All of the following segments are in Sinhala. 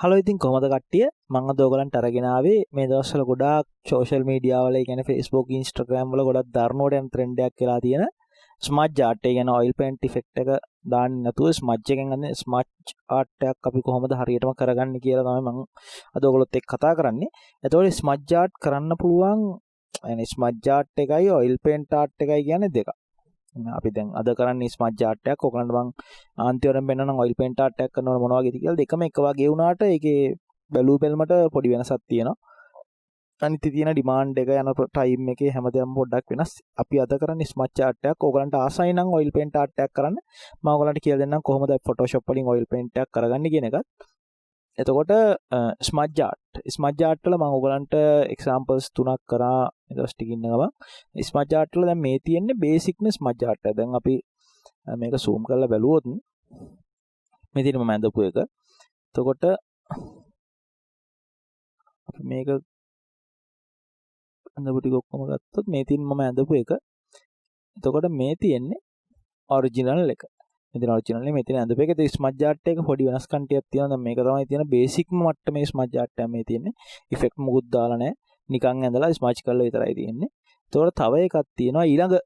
හලෝ ඉතින් කොහමද කට්ටිය මම අද ඔයගලන්ට අරගෙන ආවේ මේ දවස්වල ගොඩාක් සෝෂල් මීඩියා වල ඒ කියන්නේ Facebook Instagram වල ගොඩක් දරුණුවට යන ට්‍රෙන්ඩ් එකක් වෙලා තියෙන ස්මජ් ආර්ට් ඒ කියන්නේ ඔයිල් පේන්ට් ඉෆෙක්ට් එක දාන්න නැතුව ස්මජ් එකෙන් අන්නේ ස්මජ් ආර්ට් එකක් අපි කොහොමද හරියටම කරගන්නේ කියලා තමයි මම අද ඔයගලොත් එක්ක කතා කරන්නේ. එතකොට ස්මජ් ආර්ට් කරන්න පුළුවන් يعني ස්මජ් ආර්ට් එකයි ඔයිල් පේන්ට් ආර්ට් එකයි කියන්නේ දෙකක්. අපි දැන් අද කරන්නේ ස්මජ් ආර්ට් එකක්. ඔයගලන්ට මම ආන්තිවරෙන් බෙන්නනම් ඔයිල් පේන්ට් ආර්ට් එකක් කරනකොට මොනවා වගේද කියලා දෙකම එක වගේ වුණාට ඒකේ බැලූ බැලමට පොඩි වෙනසක් තියෙනවා. අනිත් තියෙන ඩිමාන්ඩ් එක යන ටයිම් එකේ හැමදේම පොඩ්ඩක් වෙනස්. අපි අද කරන්නේ ස්මජ් ආර්ට් එකක්. ඔයගලන්ට ආසයි නම් ඔයිල් පේන්ට් ආර්ට් එකක් කරන්න මම ඔයගලන්ට කියලා දෙන්නම් කොහොමද Photoshop වලින් ඔයිල් පේන්ට් එකක් කරගන්නේ කියන එකත්. එතකොට ස්මජ් ආර්ට් වල මම ඔයගලන්ට එක්සැම්පල්ස් තුනක් කරා ඊට ටික ඉන්න ගමන් ස්මජ් ආර්ට් වල දැන් මේ තියෙන්නේ බේසික්ම ස්මජ් ආර්ට් එක. දැන් අපි මේක zoom කරලා බැලුවොත් මේ තියෙන මම ඇඳපු එක. එතකොට අපි මේක ඇඳපු ටික ඔක්කොම ගත්තොත් මේ තියෙන මම ඇඳපු එක. එතකොට මේ තියෙන්නේ ඔරිජිනල් එක. මෙතන ඔරිජිනල් නේ මෙතන ඇඳපු එක. ඒ ස්මජ් ආර්ට් එක පොඩි වෙනස්කම් ටිකක් තියෙනවා. දැන් මේක තමයි තියෙන බේසික්ම මට්ටමේ ස්මජ් ආර්ට් එක මේ තියෙන්නේ. ඉෆෙක්ට් මුකුත් දාලා නැහැ. නිකන් ඇඳලා ස්මජ් කරලා විතරයි තියෙන්නේ. එතකොට තව එකක් තියෙනවා ඊළඟ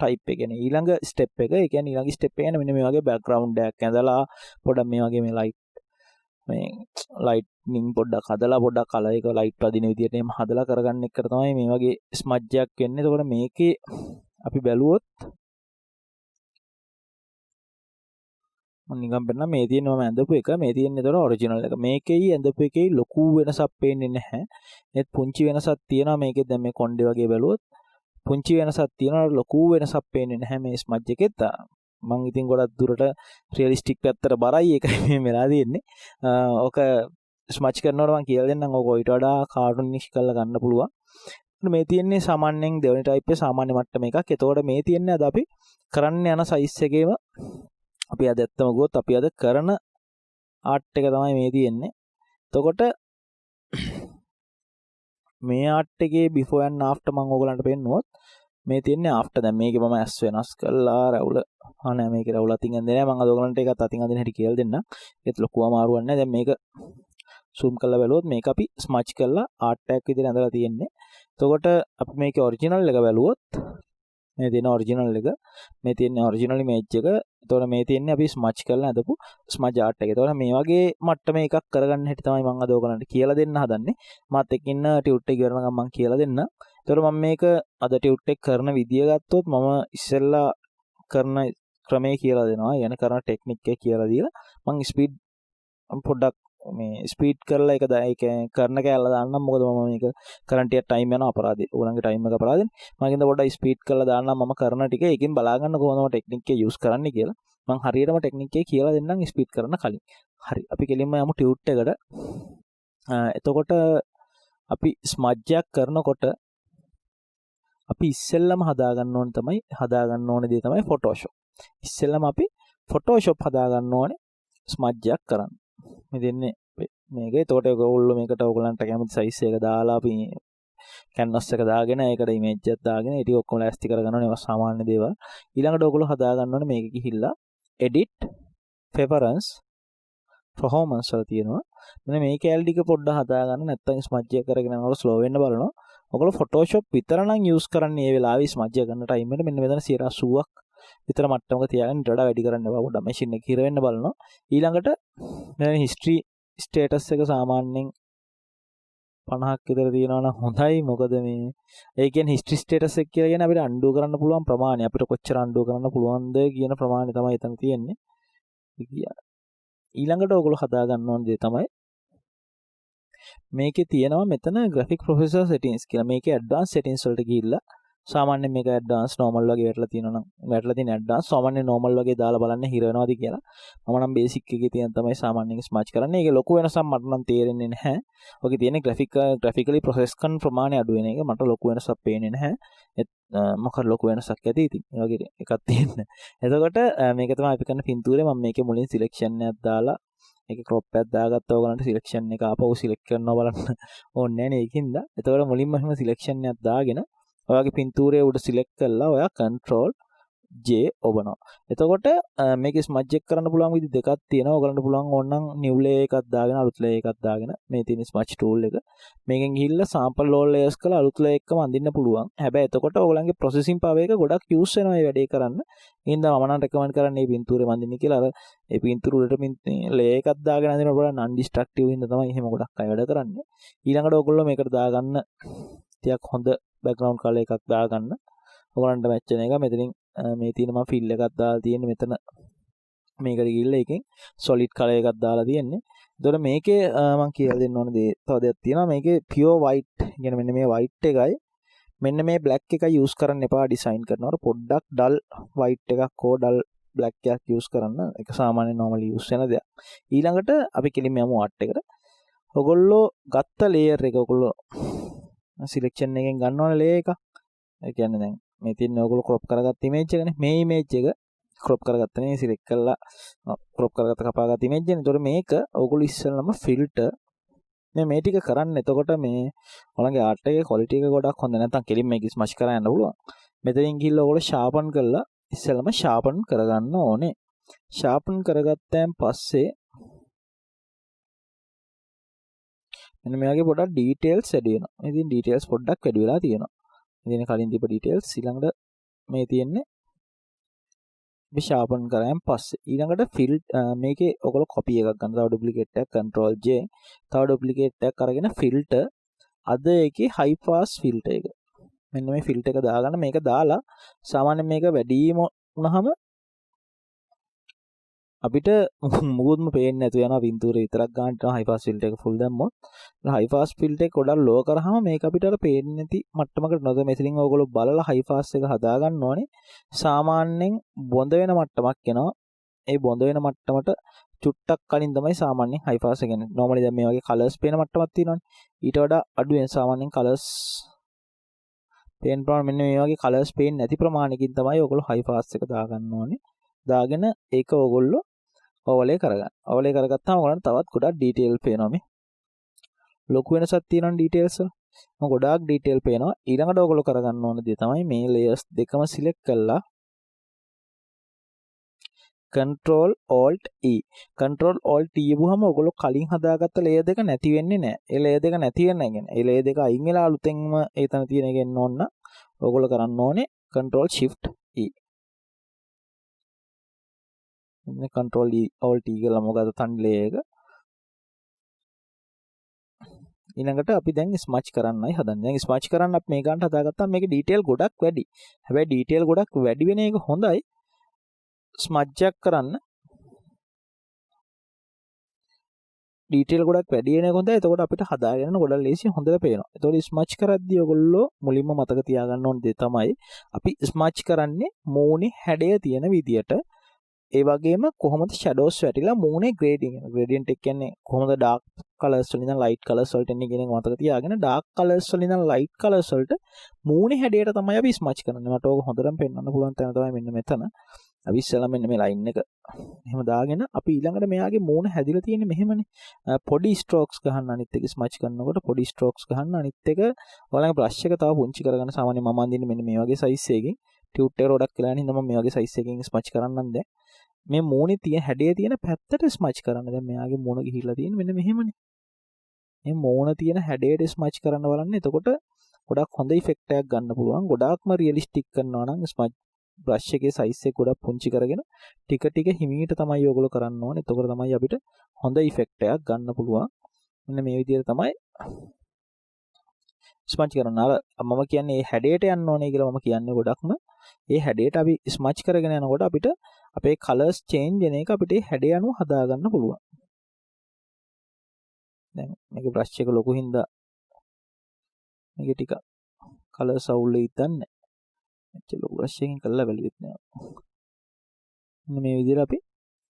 ටයිප් එක. කියන්නේ ඊළඟ ස්ටෙප් එක. ඒ කියන්නේ ඊළඟ ස්ටෙප් එක කියන්නේ මෙන්න මේ වගේ බෑග්ග්‍රවුන්ඩ් එකක් ඇඳලා පොඩ්ඩක් මේ වගේ මේ ලයිට්නින් පොඩ්ඩක් හදලා පොඩ්ඩක් කලර් එක ලයිට් වදින විදියට එහෙම හදලා කරගන්න එකට තමයි මේ වගේ ස්මජ් එකක් වෙන්නේ. එතකොට මේකේ අපි බැලුවොත් මම නිකන් බලන්න මේ තියෙන මම ඇඳපු එක මේ තියෙන ඒතර ඔරිජිනල් එක. මේකෙයි ඇඳපු එකෙයි ලොකු වෙනසක් පේන්නේ නැහැ. ඒත් පුංචි වෙනසක් තියෙනවා මේකේ. දැන් මේ කොණ්ඩේ වගේ බැලුවොත් පුංචි වෙනසක් තියෙනවා. ලොකු වෙනසක් පේන්නේ නැහැ මේ ස්මජ් එකෙත්. මම ඉතින් ගොඩක් දුරට රියලිස්ටික් පැත්තට බරයි ඒකයි මේ වෙලා තියෙන්නේ. ඔක ස්මජ් කරනකොට මම කියලා දෙන්නම් ඔක ඊට වඩා කාටුනිෂ් කරලා ගන්න පුළුවන්. මේ තියෙන්නේ සාමාන්‍යයෙන් දෙවෙනි ටයිප් එකේ සාමාන්‍ය මට්ටම එකක්. එතකොට මේ තියෙන්නේ අද අපි කරන්න යන සයිස් එකේම අපි අද ඇත්තම ගියොත් අපි අද කරන ආර්ට් එක තමයි මේ තියෙන්නේ. එතකොට මේ ආර්ට් එකේ before and after මම ඕගලන්ට පෙන්නුවොත් මේ තියෙන්නේ after. දැන් මේකේ මම ඇස් වෙනස් කළා රැවුල. නෑ මේකේ රැවුල අතින් ඇඳේ නෑ. මම අද ඕගලන්ට ඒකත් අතින් අඳින හැටි කියලා දෙන්නම්. ඒත් ලොකු අමාරුවක් නෑ. දැන් මේක zoom කරලා බැලුවොත් මේක අපි ස්මජ් කරලා ආර්ට් එකක් විදිහට ඇඳලා තියෙන්නේ. එතකොට අපි මේකේ ඔරිජිනල් එක බැලුවොත් මේ තියෙන ඔරිජිනල් එක මේ තියෙන ඔරිජිනල් ඉමේජ් එක. එතකොට මේ තියෙන්නේ අපි ස්මජ් කරලා ඇඳපු ස්මජ් ආර්ට් එක. එතකොට මේ වගේ මට්ටමේ එකක් කරගන්න හැටි තමයි මම අද ඔයගලන්ට කියලා දෙන්න හදන්නේ. මාත් එක්ක ඉන්න ටියුට් එක ඉවරනකම් මම කියලා දෙන්න. එතකොට මම මේක අද ටියුට් එක කරන විදිය ගත්තොත් මම ඉස්සෙල්ලා කරන ක්‍රමයේ කියලා දෙනවා. يعني කරන ටෙක්නික් එක කියලා දීලා මම ස්පීඩ් පොඩ්ඩක් මේ ස්පීඩ් කරලා ඒක කරන කැලලා දාන්නම්. මොකද මම මේක කරන්ට් එක ටයිම් යනවා අපරාධේ. ඕගොල්ලන්ගේ ටයිම් එක අපරාධනේ. මම කියන්න පොඩ්ඩක් ස්පීඩ් කරලා දාන්නම් මම කරන ටික. ඒකෙන් බලා ගන්න කොහොමද ටෙක්නික් එක යූස් කරන්නේ කියලා. මම හරියටම ටෙක්නික් එක කියලා දෙන්නම් ස්පීඩ් කරන්න කලින්. හරි. අපි කෙලින්ම යමු ටියුට් එකට. එතකොට අපි ස්මජ් එකක් කරනකොට අපි ඉස්සෙල්ලම හදාගන්න ඕනේ දේ තමයි Photoshop. ඉස්සෙල්ලම අපි Photoshop හදාගන්න ඕනේ ස්මජ් එකක් කරන්න. මේ දෙන්නේ මේක. එතකොට ඔයගොල්ලෝ මේකට ඔයගලන්ට කැමති සයිස් එක දාලා අපි canvas එක දාගෙන ඒකට ඉමේජ් එකක් දාගෙන ඒ ටික ඔක්කොම ලෑස්ති කරගන්න ඕනේ. ඒවා සාමාන්‍ය දේවල්. ඊළඟට ඔයගොල්ලෝ හදාගන්න ඕනේ මේක ගිහිල්ලා edit preference performance වල තියෙනවා. මෙන්න මේ කැලේ ටික පොඩ්ඩක් හදාගන්න. නැත්නම් ස්මජ් එක කරගෙන යනකොට ස්ලෝ වෙන්න බලනවා. ඔයගොල්ලෝ Photoshop විතර නම් යූස් කරන්නේ මේ වෙලාවේ ස්මජ් එක කරන ටයිම් එකට මෙන්න මෙතන 80ක් විතර මට්ටමක තියාගෙන ඊට වඩා වැඩි කරන්න එපා. පොඩ්ඩක් මැෂින් එක හිර වෙන්න බලනවා. ඊළඟට මෙන්න history status එක සාමාන්‍යයෙන් 50ක් විතර තියෙනවා නම් හොඳයි. මොකද මේ ඒ කියන්නේ history status එක කියලා කියන්නේ අපිට undo කරන්න පුළුවන් ප්‍රමාණය. අපිට කොච්චර undo කරන්න පුළුවන්ද කියන ප්‍රමාණය තමයි එතන තියෙන්නේ. ඊළඟට ඔයගොල්ලෝ හදා ගන්න ඕන දේ තමයි මේකේ තියෙනවා මෙතන graphic processor settings කියලා. මේකේ advanced settings වලට ගිහිල්ලා සාමාන්‍යයෙන් මේක advanced normal වගේ වැටලා තියෙනවා නම් වැටලා තියෙන advanced සාමාන්‍ය normal වගේ දාලා බලන්න හිර වෙනවද කියලා. මම නම් basic එකේ තියෙන තමයි සාමාන්‍යයෙන් ස්මජ් කරන්නේ. ඒකේ ලොකු වෙනසක් මට නම් තේරෙන්නේ නැහැ. ඔකේ තියෙන graphically process කරන ප්‍රමාණය අඩු වෙන එක මට ලොකු වෙනසක් පේන්නේ නැහැ. මොකද ලොකු වෙනසක් ඇති ඉතින්. ඒ වගේ එකක් තියෙන. එතකොට මේක තමයි අපි කරන පින්තූරේ මම මේකේ මුලින් selection එකක් දාලා ඒකේ crop එකක් දාගත්තා. ඔයගලන්ට selection එක ආපහු select කරනවා බලන්න ඕනේ නැහැ නේ ඒකින්ද. එතකොට මුලින්ම එහෙම selection එකක් දාගෙන ඔයාගේ පින්තූරයේ උඩ සිලෙක්ට් කරලා ඔයා control J ඔබනවා. එතකොට මේක ස්මජ් එක කරන්න පුළුවන් විදි දෙකක් තියෙනවා. ඔයගලන්ට පුළුවන් ඕනනම් නිව් ලේයර් එකක් දාගෙන අලුත් ලේයර් එකක් දාගෙන මේ තියෙන ස්මජ් ටූල් එක මේකෙන් ගිහිල්ලා sample all layers කරලා අලුත් ලේයර් එකම අඳින්න පුළුවන්. හැබැයි එතකොට ඔයගලන්ගේ processing power එක ගොඩක් use වෙනවා මේ වැඩේ කරන්න. ඉතින් මම නම් recommend කරන්නේ මේ පින්තූරේ මන්දින්න කියලා. අර ඒ පින්තූර වලට ලේයර් එකක් දාගෙන අඳිනකොට වඩා non destructive හින්දා තමයි එහෙම ගොඩක් අය වැඩ කරන්නේ. ඊළඟට ඔයගොල්ලෝ මේකට දාගන්න ටිකක් හොඳ background color එකක් දාගන්න. ඔයගලන්ට මැච් වෙන එක මෙතනින් මේ තියෙන මම ෆිල් එකක් දාලා තියෙන්නේ මෙතන මේකට ගිහිල්ලා එකෙන් solid color එකක් දාලා තියෙන්නේ. එතකොට මේකේ මම කියලා දෙන්න ඕන දේ තව දෙයක් තියෙනවා. මේකේ pure white කියන්නේ මෙන්න මේ white එකයි මෙන්න මේ black එකයි use කරන්න එපා design කරනකොට පොඩ්ඩක් dull white එකක් හෝ dull black එකක් use කරන්න. ඒක සාමාන්‍යයෙන් normally use වෙන දෙයක්. ඊළඟට අපි කෙලින්ම යමු art එකට. ඔයගොල්ලෝ ගත්ත layer එක ඔයගොල්ලෝ selection එකෙන් ගන්නවනේ layer එක. ඒ කියන්නේ දැන් මේ තියෙන ඔයගොල්ලෝ crop කරගත්ත image එකනේ. මේ image එක crop කරගත්ත නේ select කරලා crop කරගත්ත කපාගත්ත image එකනේ. ඒතකොට මේක ඔයගොල්ලෝ ඉස්සෙල්ලාම filter මේ ටික කරන්න. එතකොට මේ ඔයගොල්ලන්ගේ art එකේ quality එක ගොඩක් හොඳ නැත්නම් කෙලින් මේක ස්මච් කරලා යන්න පුළුවන්. මෙතනින් ගිහිල්ලා ඔයගොල්ලෝ sharpen කරලා ඉස්සෙල්ලාම sharpen කරගන්න ඕනේ. sharpen කරගත්තයන් පස්සේ මෙන්න මේ වගේ පොඩක් details වැඩි වෙනවා. ඉතින් details පොඩ්ඩක් වැඩි වෙලා තියෙනවා. ඉතින් කලින් දීප details ඊළඟට මේ තියෙන්නේ අපි sharpen කරායන් පස්සේ ඊළඟට fill මේකේ ඔයගොල්ලෝ copy එකක් ගන්න. තව duplicate එකක් control J. තව duplicate එකක් අරගෙන filter අද එකේ high pass filter එක. මෙන්න මේ filter එක දාගන්න මේක දාලා සාමාන්‍යයෙන් මේක වැඩිම වුණාම අපිට මුකුත්ම පේන්නේ නැතු වෙනවා පින්තූරේ විතරක් ගන්න හයි පාස් ෆිල්ටර් එක ෆුල් දැම්මොත් හයි පාස් ෆිල්ටර් එක ගොඩක් ලෝ කරාම මේක අපිට අර පේන්නේ නැති මට්ටමකට නොද මෙතනින් ඔයගොල්ලෝ බලලා හයි පාස් එක හදා ගන්න ඕනේ සාමාන්‍යයෙන් බොඳ වෙන මට්ටමක් එනවා ඒ බොඳ වෙන මට්ටමට චුට්ටක් කලින් තමයි සාමාන්‍යයෙන් හයි පාස් එක එන්නේ normally දැන් මේ වගේ කලර්ස් පේන මට්ටමක් තියෙනවානේ ඊට වඩා අඩුවෙන් සාමාන්‍යයෙන් කලර්ස් පේන ප්‍රමාණය මෙන්න මේ වගේ කලර්ස් පේන්නේ නැති ප්‍රමාණයකින් තමයි ඔයගොල්ලෝ හයි පාස් එක දා ගන්න ඕනේ දාගෙන ඒක ඔයගොල්ලෝ overlay කරගන්න. overlay කරගත්තාම ඔයගලන්ට තවත් ගොඩක් detail පේනවා මේ. ලොකු වෙනසක් තියෙනවා details වල. මම ගොඩාක් detail පේනවා. ඊළඟට ඔයගොල්ලෝ කරගන්න ඕන දේ තමයි මේ layers දෙකම select කරලා control alt e. control alt e යවුවම ඔයගොල්ලෝ කලින් හදාගත්ත layer දෙක නැති වෙන්නේ නැහැ. ඒ layer දෙක නැති වෙන්නේ නැහැ. ඒ layer දෙක අයින් වෙලා අලුතෙන්ම ඒතන තියෙන එක එන්න ඕන. ඔයගොල්ලෝ කරන්න ඕනේ control shift e. මේ control alt e කියලා මොකද thumbnail එක ඊළඟට අපි දැන් ස්මච් කරන්නයි හදන්නේ. දැන් ස්මච් කරන්න අපි මේ ගන්නට හදාගත්තා මේකේ ඩීටේල් ගොඩක් වැඩි. හැබැයි ඩීටේල් ගොඩක් වැඩි වෙන එක හොඳයි. ස්මච් එකක් කරන්න ඩීටේල් ගොඩක් වැඩි වෙන එක හොඳයි. එතකොට අපිට හදාගන්න ගොඩක් ලේසි හොඳට පේනවා. එතකොට ස්මච් කරද්දී ඔයගොල්ලෝ මුලින්ම මතක තියාගන්න ඕන දේ තමයි අපි ස්මච් කරන්නේ මූණේ හැඩය තියෙන විදියට ඒ වගේම කොහොමද shadows වැටිලා මූණේ gradient එක කියන්නේ කොහොමද dark colors වලින් ඉඳන් light colors වලට එන්නේ කියන එක මතක තියාගෙන dark colors වලින් ඉඳන් light colors වලට මූණේ හැඩයට තමයි අපි ස්මච් කරන්නේ. මට ඕක හොඳටම පෙන්වන්න පුළුවන් තැන තමයි මෙන්න මෙතන. අපි ඉස්සෙල්ලා මෙන්න මේ line එක එහෙම දාගෙන අපි ඊළඟට මෙයාගේ මූණ හැදිලා තියෙන්නේ මෙහෙමනේ. පොඩි strokes ගහන්න අනිත් එක ස්මච් කරනකොට පොඩි strokes ගහන්න අනිත් එක ඔයාලගේ brush එක තව පුංචි කරගන්න සාමාන්‍යයෙන් මම අඳින්නේ මෙන්න මේ වගේ size එකකින් tube එක ගොඩක් කියලා නේද මම මේ වගේ size එකකින් ස්මච් කරන්නම් දැන්. මේ මූණේ තියෙන හැඩය තියෙන පැත්තට ස්මච් කරන්න. දැන් මෙයාගේ මූණ ගිහිල්ලා තියෙන මෙන්න මෙහෙමනේ. මේ මූණ තියෙන හැඩයට ස්මච් කරන්න බලන්න. එතකොට ගොඩක් හොඳ ඉෆෙක්ට් එකක් ගන්න පුළුවන්. ගොඩාක්ම රියලිස්ටික් කරනවා නම් ස්මච් බ්‍රෂ් එකේ සයිස් එක ගොඩක් පුංචි කරගෙන ටික ටික හිමීට තමයි ඔයගොල්ලෝ කරන්න ඕනේ. එතකොට තමයි අපිට හොඳ ඉෆෙක්ට් එකක් ගන්න පුළුවන්. මෙන්න මේ විදිහට තමයි ස්මච් කරන්න. අර මම කියන්නේ මේ හැඩයට යන්න ඕනේ කියලා මම කියන්නේ ගොඩක්ම ඒ හැඩයට අපි ස්මච් කරගෙන යනකොට අපිට අපේ කලර්ස් චේන්ජ් වෙන එක අපිට හැඩය අනුව හදා ගන්න පුළුවන්. දැන් මේක බ්‍රෂ් එක ලොකු හින්දා මේක ටික කලර්ස් අවුල් වෙයිද නැහැ. මෙච්චර ලොකු බ්‍රෂ් එකකින් කරලා බැලුවෙත් නෑ. මේ විදිහට අපි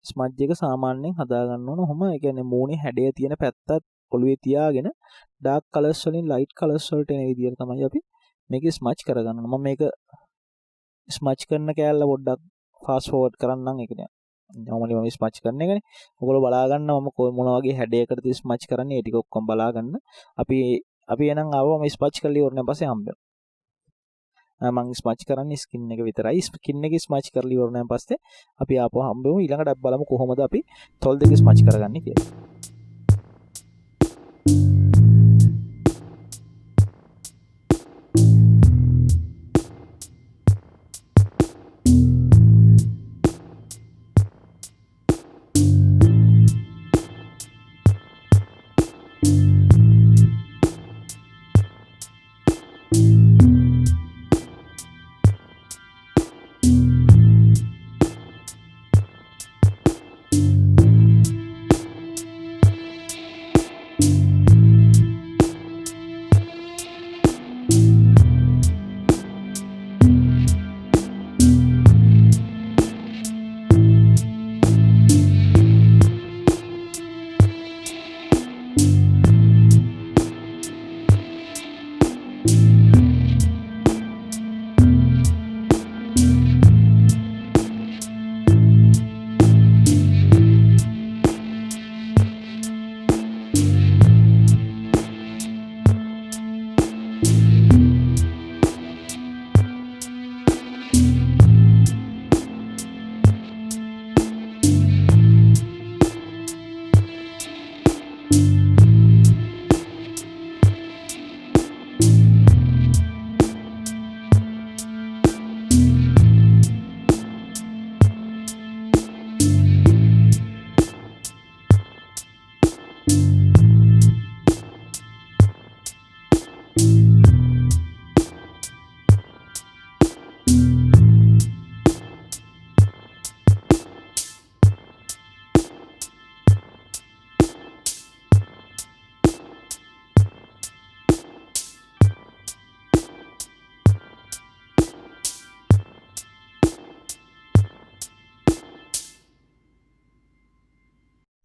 ස්මච් එක සාමාන්‍යයෙන් හදා ගන්න ඕන. ඔහොම ඒ කියන්නේ මූණේ හැඩය තියෙන පැත්තත් ඔළුවේ තියාගෙන ඩාර්ක් කලර්ස් වලින් ලයිට් කලර්ස් වලට එන විදිහට තමයි අපි මේක ස්මච් කරගන්න. මම මේක ස්මච් කරන කෑල්ල පොඩ්ඩක් ෆාස්ට් ෆෝවර්ඩ් කරන්නම්. ඒක නෑ normally මම ස්මච් කරන එකනේ. ඔයගොල්ලෝ බලා ගන්න මම මොන වගේ හැඩයකටද ස්මච් කරන්නේ ඒ ටික ඔක්කොම බලා ගන්න. අපි එහෙනම් ආවම ස්මච් කරලා ඉවරන පස්සේ හම්බෙමු. මම ස්මච් කරන්නේ ස්කින් එක විතරයි. ස්කින් එක ස්මච් කරලා ඉවරනන් පස්සේ අපි ආපහු හම්බෙමු ඊළඟට බලමු කොහොමද අපි තොල් දෙක ස්මච් කරගන්නේ කියලා.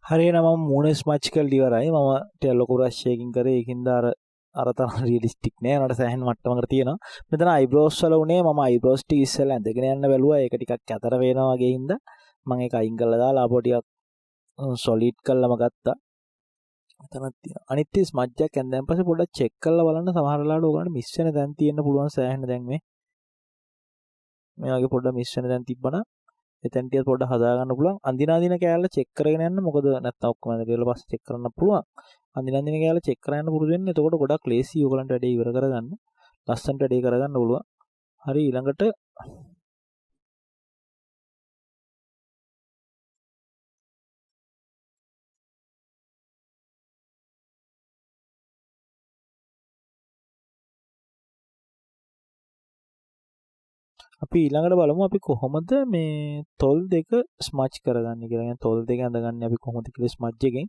හරියන මම මූණ ස්මච් කරලා ඉවරයි. මම ටික ලොකු රෂ් එකකින් කරේ. ඒකින්ද අර තරම් රියලිස්ටික් නෑ. නට සෑහෙන මට්ටමකට තියෙනවා. මෙතන අයිබ්‍රෝස් වල උනේ මම අයිබ්‍රෝස් ටික ඉස්සෙල්ලා ඇඳගෙන යන්න බැලුවා. ඒක ටිකක් කැතර වෙනවා වගේ හින්දා මම ඒක අයින් කරලා දාලා ආපහු ටිකක් සොලිඩ් කරලාම ගත්තා. එතනක් තියෙනවා. අනිත් ස්මච් එකක් ඇඳන් පස්සේ පොඩ්ඩක් චෙක් කරලා බලන්න සමහර වෙලාවට ඕගොල්ලන්ට මිස් වෙන දැන් තියෙන්න පුළුවන් සෑහෙන දැන් මේ වගේ පොඩ්ඩක් මිස් වෙන දැන් තිබ්බනම් එතෙන් ටික පොඩ්ඩක් හදා ගන්න පුළුවන්. අඳින කෑල්ල චෙක් කරගෙන යන්න. මොකද නැත්නම් ඔක්කොම ඇඳ කියලා පස්සේ චෙක් කරන්න පුළුවන්. අඳින කෑල්ල චෙක් කරන්න පුරුදු වෙන්න. එතකොට ගොඩක් ලේසි ඔයගලන්ට වැඩේ ඉවර කරගන්න. ලස්සනට වැඩේ කරගන්න පුළුවන්. හරි ඊළඟට අපි ඊළඟට බලමු අපි කොහොමද මේ තොල් දෙක ස්මච් කරගන්නේ කියලා. يعني තොල් දෙක අඳගන්නේ අපි කොහොමද කියලා ස්මච් එකෙන්.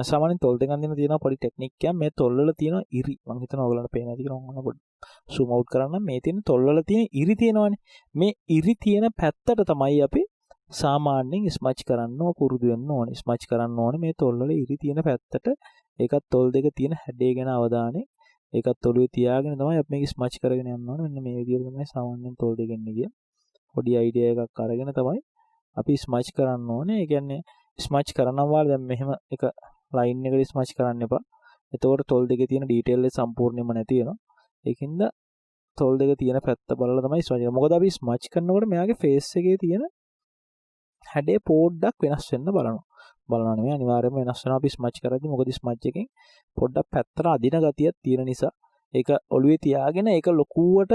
සාමාන්‍යයෙන් තොල් දෙක අඳින තියෙනවා පොඩි ටෙක්නික් එකක්. මේ තොල් වල තියෙනවා ඉරි. මම හිතනවා ඔයගලන්ට පේන්නේ නැති කියලා මම පොඩි zoom out කරන්න. මේ තියෙන තොල් වල තියෙන ඉරි තියෙනවානේ. මේ ඉරි තියෙන පැත්තට තමයි අපි සාමාන්‍යයෙන් ස්මච් කරන්න පුරුදු වෙන්න ඕනේ. ස්මච් කරන්න ඕනේ මේ තොල් වල ඉරි තියෙන පැත්තට. ඒකත් තොල් දෙක තියෙන හැඩය ගැන අවධානය ඒකත් ඔළුවේ තියාගෙන තමයි අපි මේක ස්මච් කරගෙන යන්න ඕනේ. මෙන්න මේ විදිහට තමයි සාමාන්‍යයෙන් තොල් දෙකෙන් ගිය. පොඩි අයිඩියා එකක් අරගෙන තමයි අපි ස්මච් කරන්න ඕනේ. ඒ කියන්නේ ස්මච් කරනවා දැන් මෙහෙම එක ලයින් එකකට ස්මච් කරන්න එපා. එතකොට තොල් දෙකේ තියෙන ඩීටේල් එක සම්පූර්ණයෙන්ම නැති වෙනවා. ඒකින්ද තොල් දෙක තියෙන පැත්ත බලලා තමයි ස්මච් කරන්නේ. මොකද අපි ස්මච් කරනකොට මෙයාගේ ෆේස් එකේ තියෙන හැඩේ පොඩ්ඩක් වෙනස් වෙන්න බලනවා නෙමෙයි අනිවාර්යයෙන්ම වෙනස් වෙනවා අපි ස්මච් කරද්දි. මොකද ස්මච් එකෙන් පොඩ්ඩක් පැත්තට අදින ගතියක් තියෙන නිසා ඒක ඔළුවේ තියාගෙන ඒක ලොකුවට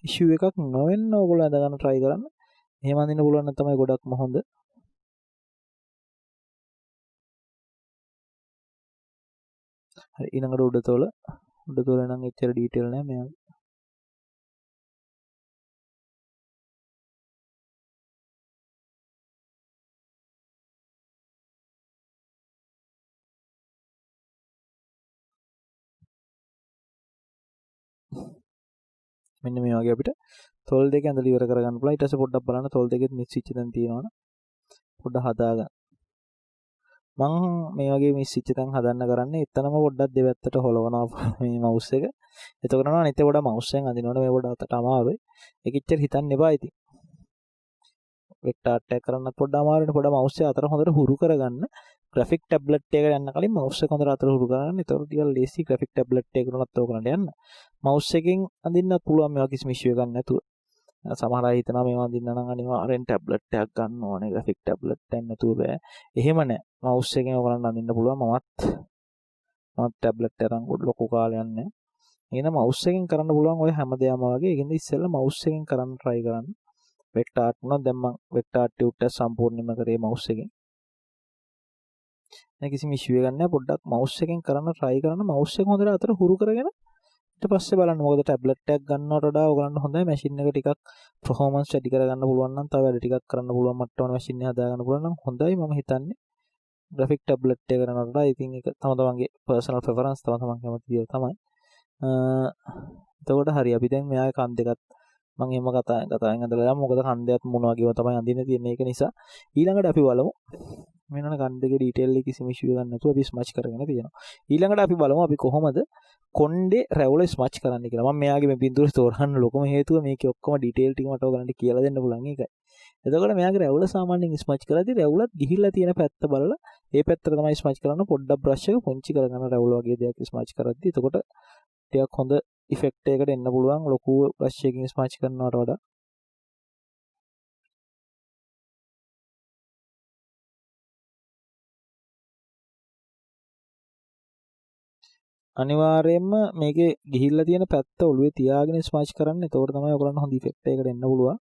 ඉෂුව එකක් නොවෙන්න ඕගොල්ලෝ අඳ ගන්න try කරන්න. එහෙම අඳින්න පුළුවන් නම් තමයි ගොඩක්ම හොඳ. හරි ඊළඟට උඩතොල නම් එච්චර ඩීටේල් නෑ මෙයාගේ. මෙන්න මේ වගේ අපිට තොල් දෙක ඇඳලා ඉවර කරගන්න පුළුවන්. ඊට පස්සේ පොඩ්ඩක් බලන්න තොල් දෙකෙත් මිස් වෙච්ච තැන් තියෙනවනේ. පොඩ්ඩක් හදාගන්න. මම මේ වගේ මිස් වෙච්ච තැන් හදන්න කරන්නේ එතනම පොඩ්ඩක් දෙපැත්තට හොලවනවා මේ මවුස් එක. එතකොට නම් අනිත් පොඩ මවුස් එකෙන් අඳිනවනේ මේ පොඩ අතට අමාරුයි. ඒක ඉච්චර හිතන්න එපා ඉතින්. වෙක්ටර් ටැග් කරන්නත් පොඩ්ඩක් අමාරුනේ. පොඩ මවුස් එක අතර හොඳට හුරු කරගන්න. graphic tablet එකට යන්න කලින් mouse එක හොඳට අතට හුරු කරගන්න. ඒතකොට ටිකක් ලේසි graphic tablet එකකට උනත් ඕකලට යන්න. mouse එකෙන් අඳින්නත් පුළුවන් මේවා කිසිම issue එකක් නැතුව. සමහර අය හිතනවා මේවා අඳින්න නම් අනිවාර්යෙන් tablet එකක් ගන්න ඕනේ. graphic tablet එකක් නැතුව බෑ. එහෙම නැහැ. mouse එකෙන් ඕකලන්ට අඳින්න පුළුවන්. මමත් tablet එක අරන් ලොකු කාලයක් නැහැ. එහෙනම් mouse එකෙන් කරන්න පුළුවන් ඔය හැම දෙයක්ම වගේ. ඒකෙන්ද ඉස්සෙල්ලා mouse එකෙන් කරන්න try කරන්න. vector art උනත් දැන් මම vector art tutorial සම්පූර්ණයෙන්ම කරේ mouse එකෙන්. දැන් කිසිම issue එකක් නැහැ. පොඩ්ඩක් mouse එකෙන් කරන්න try කරන්න. mouse එක හොඳට අතට හුරු කරගෙන ඊට පස්සේ බලන්න. මොකද tablet එකක් ගන්නවට වඩා ඔයගලන්ට හොඳයි machine එක ටිකක් performance වැඩි කරගන්න පුළුවන් නම් තව වැඩ ටිකක් කරන්න පුළුවන් මට්ටමන machine එක හදාගන්න පුළුවන් නම් හොඳයි මම හිතන්නේ. graphic tablet එක කරනවට වඩා ඉතින් ඒක තම තමන්ගේ personal preference තම තමන් කැමති දේ තමයි. එතකොට හරි අපි දැන් මෙයාගේ කන් දෙකත් මම එහෙම කතාවෙන් අදලා යමු. මොකද කන් දෙකත් මොන වගේම තමයි අඳින්න තියෙන්නේ. ඒක නිසා ඊළඟට අපි බලමු. මෙන්න කන් දෙකේ ඩීටේල් එක කිසිම ඉෂුව ගන්න නැතුව අපි ස්මච් කරගෙන තියෙනවා. ඊළඟට අපි බලමු අපි කොහොමද කොණ්ඩේ රැවුල ස්මච් කරන්න කියලා. මම මෙයාගේ මේ බින්දුවේ තෝරන්න ලොකම හේතුව මේකේ ඔක්කොම ඩීටේල් ටික මට ඔයගලන්ට කියලා දෙන්න පුළුවන් එකයි. එතකොට මෙයාගේ රැවුල සාමාන්‍යයෙන් ස්මච් කරද්දී රැවුලත් ගිහිල්ලා තියෙන පැත්ත බලලා ඒ පැත්තට තමයි ස්මච් කරන්න. පොඩ්ඩක් බ්‍රෂ් එක පුංචි කරගන්න රැවුල වගේ දෙයක් ස්මච් කරද්දී. එතකොට ටිකක් හොඳ ඉෆෙක්ට් එකකට එන්න පුළුවන් ලොකු බ්‍රෂ් එකකින් ස්මච් කරනවට වඩා. අනිවාර්යයෙන්ම මේකේ ගිහිල්ලා තියෙන පැත්ත ඔළුවේ තියාගෙන ස්මච් කරන්න. එතකොට තමයි ඔයගලන්ට හොඳ ඉෆෙක්ට් එකකට එන්න පුළුවන්.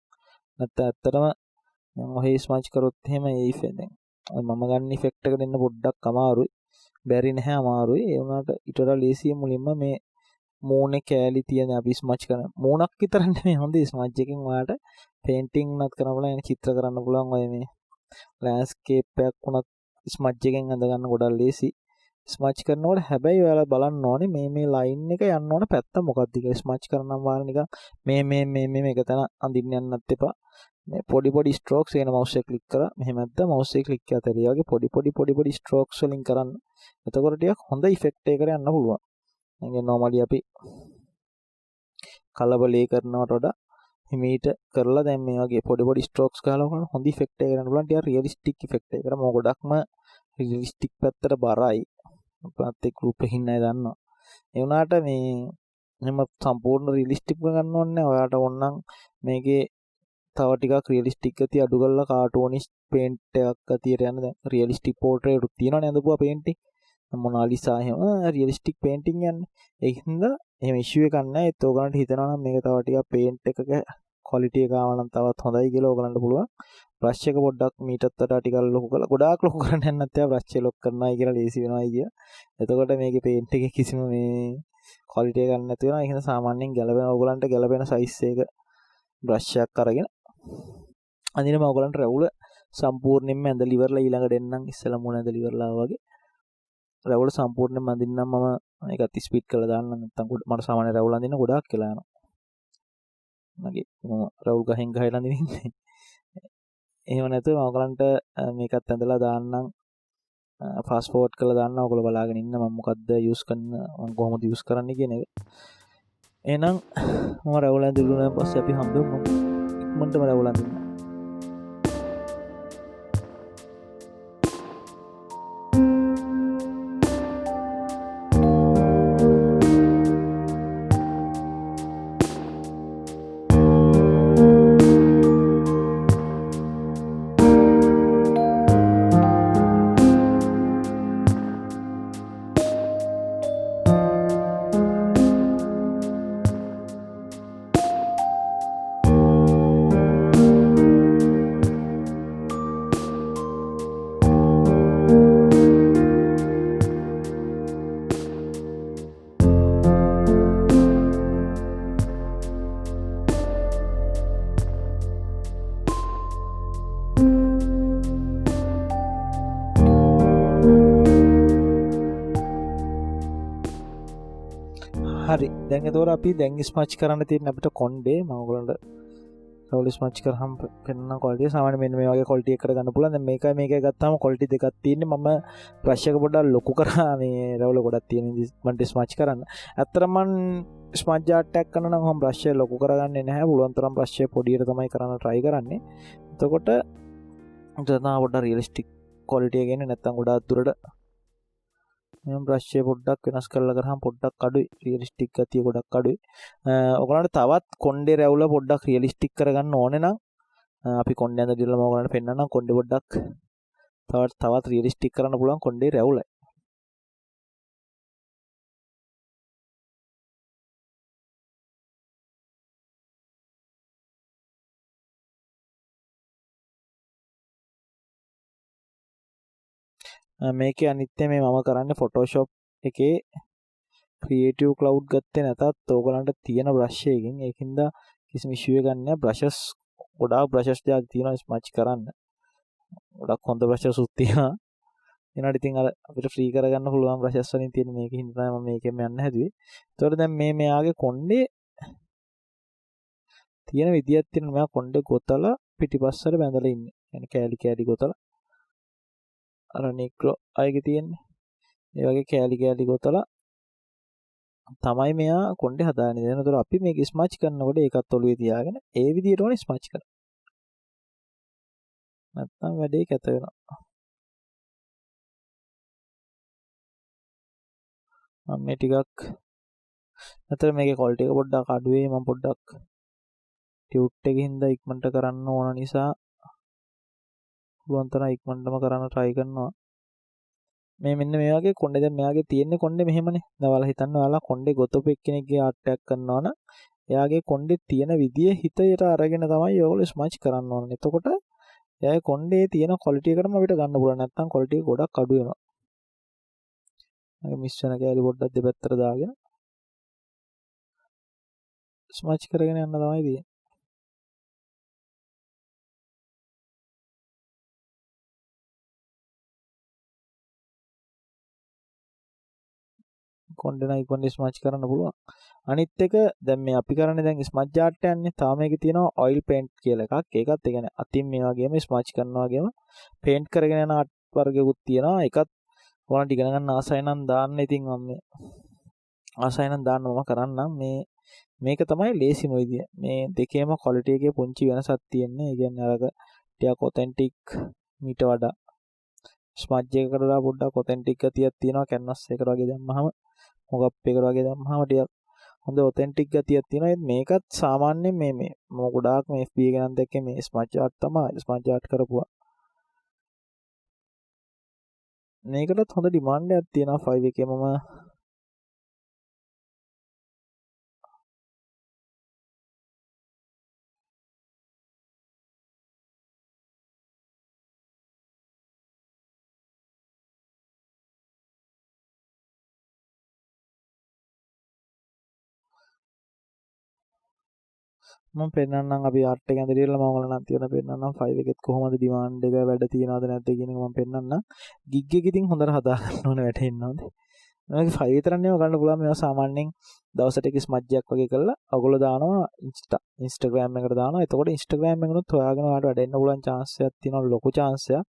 නැත්නම් ඇත්තටම මම ඔහේ ස්මච් කරොත් එහෙම ඒ ඉෆෙක්ට් දැන් මම ගන්න ඉෆෙක්ට් එකට එන්න පොඩ්ඩක් අමාරුයි. බැරි නැහැ අමාරුයි. ඒ වුණාට ඊට වඩා ලේසියෙන් මුලින්ම මේ මූණේ කෑලි තියෙන අපි ස්මච් කරන මූණක් විතර නෙමෙයි හොඳ ස්මච් එකකින් ඔයාලට පේන්ටිං උනත් කරන්න පුළුවන් චිත්‍ර කරන්න පුළුවන් ඔය මේ ලෑන්ඩ්ස්කේප් එකක් උනත් ස්මච් එකෙන් අඳ ගන්න ගොඩක් ලේසි ස්මච් කරනකොට. හැබැයි ඔයාලා බලන්න ඕනේ මේ ලයින් එක යන්න ඕන පැත්ත මොකක්ද කියලා. ස්මච් කරනම් වාර නිකන් මේක තන අඳින්න යන්නත් එපා. මේ පොඩි ස්ට්‍රෝක්ස් එන mouse එක ක්ලික් කරා මෙහෙම නැත්නම් mouse එක ක්ලික් කරලා ඒ වගේ පොඩි ස්ට්‍රෝක්ස් වලින් කරන්න. එතකොට ටිකක් හොඳ ඉෆෙක්ට් එකකට යන්න පුළුවන්. දැන් normally අපි කලබලේ කරනවට වඩා හිමීට කරලා දැන් මේ වගේ පොඩි ස්ට්‍රෝක්ස් ගහලා කරන හොඳ ඉෆෙක්ට් එකකට යන්න පුළුවන්. ටිකක් රියලිස්ටික් ඉෆෙක්ට් එකකට මොකද ගොඩක්ම රියලිස්ටික් පැත්තට බරයි. අපත් ඒ ගෲප් එකකින් නෑ දන්නවා. ඒ වුණාට මේ එහෙම සම්පූර්ණ රියලිස්ටික් ගන්න ඕනේ නෑ. ඔයාලට ඕනනම් මේකේ තව ටිකක් රියලිස්ටික් ගතිය අඩු කරලා කාටූනිස්ට් පේන්ට් එකක් ගතියට යන දැන් රියලිස්ටික් පෝර්ට්‍රේට් උත් තියෙනවනේ අඳපුවා පේන්ටිං. මොනාලිසා එහෙම රියලිස්ටික් පේන්ටිං යන්නේ. ඒකින්ද එහෙම ඉෂුව එකක් නැහැ. ඒත් ඕගලන්ට හිතනවා නම් මේක තව ටිකක් පේන්ට් එකක ක්වොලිටි එක ආව නම් තවත් හොඳයි කියලා ඕගලන්ට පුළුවන්. බ්‍රෂ් එක පොඩ්ඩක් මීටත් වඩා ටිකක් ලොකු කරලා ගොඩාක් ලොකු කරන්න යන්න නැත්නම් බ්‍රෂ් එක ලොක් කරනවායි කියලා ලේසි වෙනවායි කිය. එතකොට මේකේ පේන්ට් එකේ කිසිම මේ ක්වොලිටි එකක් නැති වෙනවා. ඒකින්ද සාමාන්‍යයෙන් ගැලපෙන ඕගලන්ට ගැලපෙන සයිස් එක බ්‍රෂ් එකක් අරගෙන අනිනම ඕගලන්ට රැවුල සම්පූර්ණයෙන්ම ඇඳලා ඉවරලා ඊළඟට එන්නම් ඉස්සෙල්ලා මුණ ඇඳලා ඉවරලා වගේ රැවුල සම්පූර්ණයෙන්ම අඳින්නම් මම ඒකත් ස්පීඩ් කරලා දාන්න නැත්නම් මට සාමාන්‍ය රැවුල අඳින්න ගොඩාක් වෙලා යනවා. මගේ මම රැවුල් ගහෙන් ගහලා අඳින්නේ. එහෙම නැතුව මම ඔයගලන්ට මේකත් ඇඳලා දාන්නම් ෆාස්ට් ෆෝවර්ඩ් කරලා දාන්න. ඔයගොල්ලෝ බලාගෙන ඉන්න මම මොකද්ද යූස් කරන මම කොහොමද යූස් කරන්නේ කියන එක. එහෙනම් මම රැවුල ඇඳලා පස්සේ අපි හම්බෙමු. ඉක්මනටම රැවුල අඳින්න. හරි දැන් එතකොට අපි දැන් ස්මච් කරන්න තියෙන අපිට කොණ්ඩේ මම ඔයගලන්ට රවුල් ස්මච් කරාම පෙන්නන ක්වොලිටිය සාමාන්‍ය මෙන්න මේ වගේ ක්වොලිටි එකකට ගන්න පුළුවන්. දැන් මේකයි ගත්තාම ක්වොලිටි දෙකක් තියෙන්නේ. මම බ්‍රෂ් එක පොඩ්ඩක් ලොකු කරා මේ රවුල ගොඩක් තියෙන මන්ට ස්මච් කරන්න. ඇත්තටම මම ස්මච් ආර්ට් එකක් කරන නම් මම බ්‍රෂ් එක ලොකු කරගන්නේ නැහැ. පුළුවන් තරම් බ්‍රෂ් එක පොඩියට තමයි කරන්න try කරන්නේ. එතකොට උදේනා පොඩ්ඩක් රියලිස්ටික් quality එක එන්නේ නැත්තම් ගොඩාක් දුරට මම brush එක පොඩ්ඩක් වෙනස් කරලා කරාම පොඩ්ඩක් අඩුයි realistic ගතිය ගොඩක් අඩුයි. ඔයගලන්ට තවත් කොණ්ඩේ රැවුල පොඩ්ඩක් realistic කරගන්න ඕනේ නම් අපි කොණ්ඩේ අඳ දිරලා මම ඔයගලන්ට පෙන්නන්නම් කොණ්ඩේ පොඩ්ඩක් තවත් realistic කරන්න පුළුවන් කොණ්ඩේ රැවුල. මේකේ අනිත්‍ය මේ මම කරන්නේ Photoshop එකේ creative cloud ගත්තේ නැතත් ඕගලන්ට තියෙන brush එකකින් ඒකින්ද කිසිම issue එකක් නැහැ. brushes ගොඩාක් brushes ಜಾති තියෙනවා ස්මච් කරන්න. ගොඩක් හොඳ brushes උත් තියෙනවා. ඊනට ඉතින් අර අපිට ෆ්‍රී කරගන්න පුළුවන් brushes වලින් තියෙන මේකේ හින්දා තමයි මම මේකෙන් යන්න හැදුවේ. ඒතකොට දැන් මේ මෙයාගේ කොණ්ඩේ තියෙන විදියක් තියෙන මෙයා කොණ්ඩේ ගොතලා පිටිපස්සට බැඳලා ඉන්නේ. يعني කෑලි කෑලි ගොතලා අර නික්‍රෝ අයගේ තියෙන්නේ. ඒ වගේ කෑලි කෑලි ගොතලා තමයි මෙයා කොණ්ඩේ හදාන්නේ. එතනතර අපි මේක ස්මච් කරනකොට ඒකත් ඔළුවේ තියාගෙන ඒ විදියට ඕනේ ස්මච් කරන්න. නැත්තම් වැඩේ කැත වෙනවා. මම මේ ටිකක් අතර මේකේ quality එක පොඩ්ඩක් අඩු වෙයි. මම පොඩ්ඩක් ටියුට් එකකින්ද ඉක්මනට කරන්න ඕන නිසා පුළුවන් තරම් ඉක්මනටම කරන්න try කරනවා. මේ මෙන්න මේ වගේ කොණ්ඩේ දැන් මෙයාගේ තියෙන්නේ කොණ්ඩේ මෙහෙමනේ. දැන් ඔයාලා හිතන්න ඔයාලා කොණ්ඩේ ගොතපු එක්කෙනෙක්ගේ ආර්ට් එකක් කරනවා නම් එයාගේ කොණ්ඩේ තියෙන විදිය හිතයට අරගෙන තමයි ඔයගොල්ලෝ ස්මච් කරන්න ඕනේ. එතකොට එයාගේ කොණ්ඩේ තියෙන quality එකටම අපිට ගන්න පුළුවන්. නැත්නම් quality එක ගොඩක් අඩු වෙනවා. මගේ මිස් වෙන කෑලි පොඩ්ඩක් දෙපැත්තට දාගෙන ස්මච් කරගෙන යන්න තමයි තියෙන්නේ. කොණ්ඩේ නම් ඉක්මනට ස්මච් කරන්න පුළුවන්. අනිත් එක දැන් මේ අපි කරන්නේ දැන් ස්මච් ආර්ට් යන්නේ. තාම මේකේ තියෙනවා ඔයිල් පේන්ට් කියලා එකක්. ඒකත් ඒ කියන්නේ අතින් මේ වගේම ස්මච් කරනවා වගේම පේන්ට් කරගෙන යන ආර්ට් වර්ගයකුත් තියෙනවා. ඒකත් ඔයාලට ඉගෙන ගන්න ආසයි නම් දාන්න. ඉතින් මම මේ ආසයි නම් දාන්න මම කරන්නම්. මේක තමයි ලේසිම විදිය. මේ දෙකේම quality එකේ පුංචි වෙනසක් තියෙන්නේ. ඒ කියන්නේ අරක ටිකක් ඔතෙන්ටික් මීට වඩා ස්මච් එකකට වඩා පොඩ්ඩක් ඔතෙන්ටික් ගතියක් තියෙනවා. කැන්වස් එකට වගේ දැම්මහම මොකක් එකට වගේ දැම්මහම ටිකක් හොඳ ඔතෙන්ටික් ගතියක් තියෙනවා. මේකත් සාමාන්‍යයෙන් මේ මම ගොඩාක් මේ FB එක නම් දැක්කේ මේ ස්මච් ආර්ට් තමයි. ස්මච් ආර්ට් කරපුවා. මේකටත් හොඳ ඩිමාන්ඩ් එකක් තියෙනවා 5 එකේ. මම පෙන්නන්නම් අපි ආර්ට් එක ඇඳලා මම ඔයාලට තියන පෙන්නන්නම් 5 එකෙත් කොහොමද ඩිමාන්ඩ් එක වැඩ තියනවද නැද්ද කියන එක මම පෙන්නන්නම්. ගිග් එක ඉතින් හොඳට හදා ගන්න ඕනේ වැටෙන්නවද. මේක 5 විතරනේ ගන්න පුළුවන්. මේවා සාමාන්‍යයෙන් දවසට එක ස්මජ්ජයක් වගේ කරලා ඔයගොල්ලෝ දානවා Instagram එකට දානවා. එතකොට Instagram එකනොත් හොයාගෙන ඔයාලට වැඩෙන්න පුළුවන් chance එකක් තියෙනවා. ලොකු chance එකක්.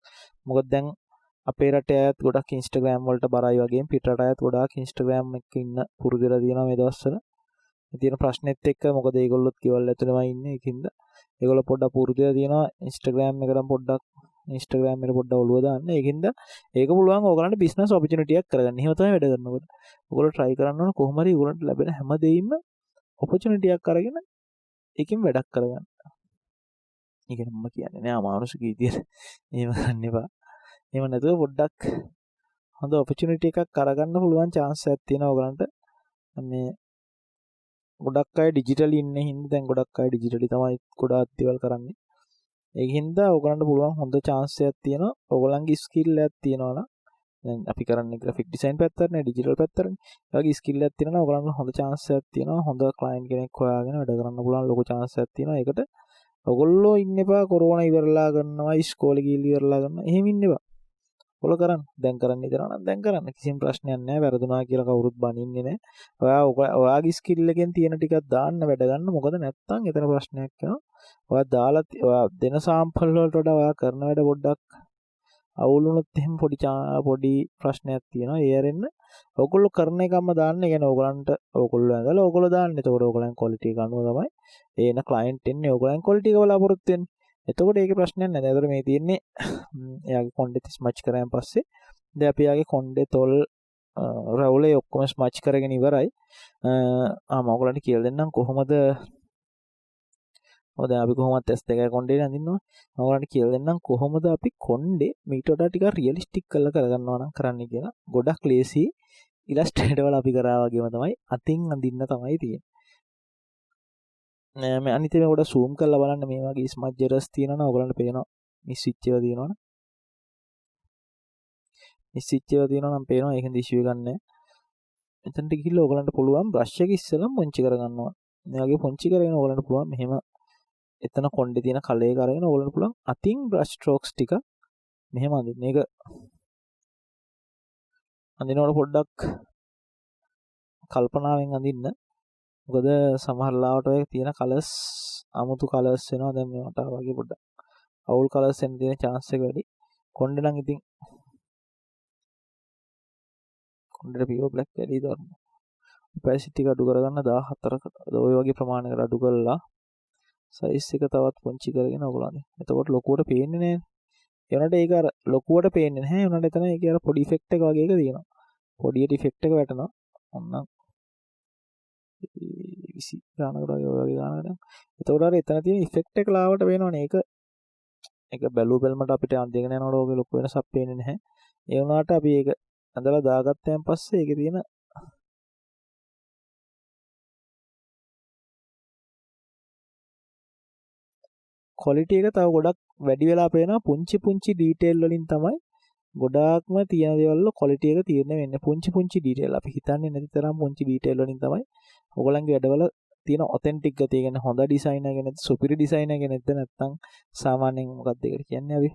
මොකද දැන් අපේ රටේ අයත් ගොඩක් Instagram වලට බරයි වගේම පිට රට අයත් ගොඩාක් Instagram එකක ඉන්න පුරුදු වෙලා තියෙනවා මේ දවස්වල. තියෙන ප්‍රශ්නෙත් එක්ක මොකද ඒගොල්ලොත් ගෙවල් ඇතුළේමයි ඉන්නේ. ඒකින්ද ඒගොල්ලෝ පොඩ්ඩක් පුරුදු වෙලා තියෙනවා Instagram එකටම පොඩ්ඩක් Instagram එකට පොඩ්ඩක් ඔළුව දාන්න. ඒකින්ද ඒක පුළුවන් ඕගලන්ට business opportunity එකක් කරගන්න. එහෙම තමයි වැඩ කරනකොට. ඔයගොල්ලෝ try කරන්න ඕන කොහොම හරි ඔයගලන්ට ලැබෙන හැම දෙයක්ම opportunity එකක් අරගෙන ඒකෙන් වැඩක් කරගන්න. ඒක නම් කියන්නේ නෑ අමානුෂික විදියට. එහෙම ගන්න එපා. එහෙම නැතුව පොඩ්ඩක් හොඳ opportunity එකක් අරගන්න පුළුවන් chance එකක් තියෙනවා ඔයගලන්ට. මේ ගොඩක් අය ඩිජිටලි ඉන්නේ හින්දා දැන් ගොඩක් අය ඩිජිටලි තමයි ගොඩාක් දේවල් කරන්නේ. ඒක හින්දා ඔයගලන්ට පුළුවන් හොඳ chance එකක් තියෙනවා. ඔයගලන්ගේ skill එකක් තියෙනවා නම් දැන් අපි කරන්නේ graphic design පැත්තටනේ digital පැත්තටනේ. ඒ වගේ skill එකක් තියෙනවා නම් ඔයගලන්ට හොඳ chance එකක් තියෙනවා. හොඳ client කෙනෙක් හොයාගෙන වැඩ කරන්න පුළුවන් ලොකු chance එකක් තියෙනවා. ඒකට ඔයගොල්ලෝ ඉන්න එපා කොරෝනා ඉවරලා ගන්නවා ඉස්කෝලේ ගිහිල්ලා ඉවරලා ගන්නවා. එහෙම ඉන්න එපා. ඔයගොල්ලෝ කරන්න. දැන් කරන්න ඉතනවා නම් දැන් කරන්න. කිසිම ප්‍රශ්නයක් නැහැ. වැරදුනා කියලා කවුරුත් බනින්නේ නැහැ. ඔයාගේ ස්කිල් එකෙන් තියෙන ටිකක් දාන්න වැඩ ගන්න. මොකද නැත්තම් එතන ප්‍රශ්නයක් වෙනවා. ඔයා දාලා ඔයා දෙන සාම්පල් වලට වඩා ඔයා කරන වැඩ පොඩ්ඩක් අවුල් වුණොත් එහෙම පොඩි ප්‍රශ්නයක් තියෙනවා. ඒ ඇරෙන්න ඔයගොල්ලෝ කරන එකම දාන්න. ඒ කියන්නේ ඔයගලන්ට ඔයගොල්ලෝ ඇඳලා ඔයගොල්ලෝ දාන්න. එතකොට ඔයගලන් ක්වොලිටි එක අනුව තමයි එන ක්ලයන්ට් එන්නේ. ඔයගලන් ක්වොලිටි එක බලාපොරොත්තු වෙන්නේ. එතකොට ඒකේ ප්‍රශ්නයක් නැහැ. ඒතර මේ තියෙන්නේ එයාගේ කොණ්ඩේ ස්මච් කරාන් පස්සේ දැන් අපි යාගේ කොණ්ඩේ තොල් රවුලේ ඔක්කොම ස්මච් කරගෙන ඉවරයි. මම ඔයගලන්ට කියලා දෙන්නම් කොහොමද දැන් අපි කොහොමද S2 කොණ්ඩේ අඳින්නවා. මම ඔයගලන්ට කියලා දෙන්නම් කොහොමද අපි කොණ්ඩේ මීට වඩා ටිකක් රියලිස්ටික් කරලා කරගන්නවා නම් කරන්න කියලා. ගොඩක් ලේසි ඉලස්ට්‍රේටර් වල අපි කරා වගේම තමයි අතින් අඳින්න තමයි තියෙන්නේ. මේ අනිත් ඒවා ගොඩ zoom කරලා බලන්න මේ වගේ ස්මච් එරර්ස් තියෙනවා ඔයගලන්ට පේනවා. මිස් ස්විච් ඒවා තියෙනවනේ. මිස් ස්විච් ඒවා තියෙනවා නම් පේනවා ඒකෙන් ඉෂුව ගන්න නැහැ. එතනට ගිහිල්ලා ඔයගලන්ට පුළුවන් බ්‍රෂ් එක ඉස්සෙල්ලා පොන්චි කරගන්නවා. මේ වගේ පොන්චි කරගෙන ඔයගලන්ට පුළුවන් මෙහෙම එතන කොණ්ඩේ තියෙන කලයක අරගෙන ඔයගලන්ට පුළුවන් අතින් බ්‍රෂ් ස්ට්‍රෝක්ස් ටික මෙහෙම අඳින්න. මේක අඳිනකොට පොඩ්ඩක් කල්පනාවෙන් අඳින්න. මොකද සමහර ලාවට ඔය තියෙන කලර්ස් අමුතු කලර්ස් වෙනවා. දැන් මේවට වගේ පොඩ්ඩක් අවුල් කලර්ස් එන්න තියෙන chance එක වැඩි. කොණ්ඩේ නම් ඉතින් කොණ්ඩේට පියෝ බ්ලැක් වැඩි දාන්න. ඔපැසිටි එක අඩු කරගන්න 14කට ඔය වගේ ප්‍රමාණයකට අඩු කරලා සයිස් එක තවත් පුංචි කරගෙන ඔයගොල්ලෝ. එතකොට ලොකුවට පේන්නේ නැහැ. ඒ වුණාට ඒක අර ලොකුවට පේන්නේ නැහැ. ඒ වුණාට එතන ඒකේ අර පොඩි ඉෆෙක්ට් එක වගේ එක තියෙනවා. පොඩියට ඉෆෙක්ට් එක වැටෙනවා. ඔන්න 20 ගානකට වගේ ගානකට. එතකොට අර එතන තියෙන ඉෆෙක්ට් එක ලාවට වෙනවනේ. ඒක බැලුවමට අපිට අඳගෙන යනකොට ඔගේ ලොකු වෙනසක් පේන්නේ නැහැ. ඒ වුණාට අපි ඒක ඇඳලා දාගත්තයන් පස්සේ ඒකේ තියෙන ක්වොලිටි එක තව ගොඩක් වැඩි වෙලා පේනවා. පුංචි ඩීටේල් වලින් තමයි ගොඩාක්ම තියෙන දේවල් වල ක්වොලිටි එක තීරණය වෙන්නේ. පුංචි ඩීටේල් අපි හිතන්නේ නැති තරම් පුංචි ඩීටේල් වලින් තමයි ඔයගොල්ලන්ගේ වැඩවල තියෙන ඔතෙන්ටික් ගතිය කියන්නේ හොඳ ඩිසයින් එක නැත්නම් සුපිරි ඩිසයින් එක නැත්නම් සාමාන්‍යයෙන් මොකක්ද ඒකට කියන්නේ අපි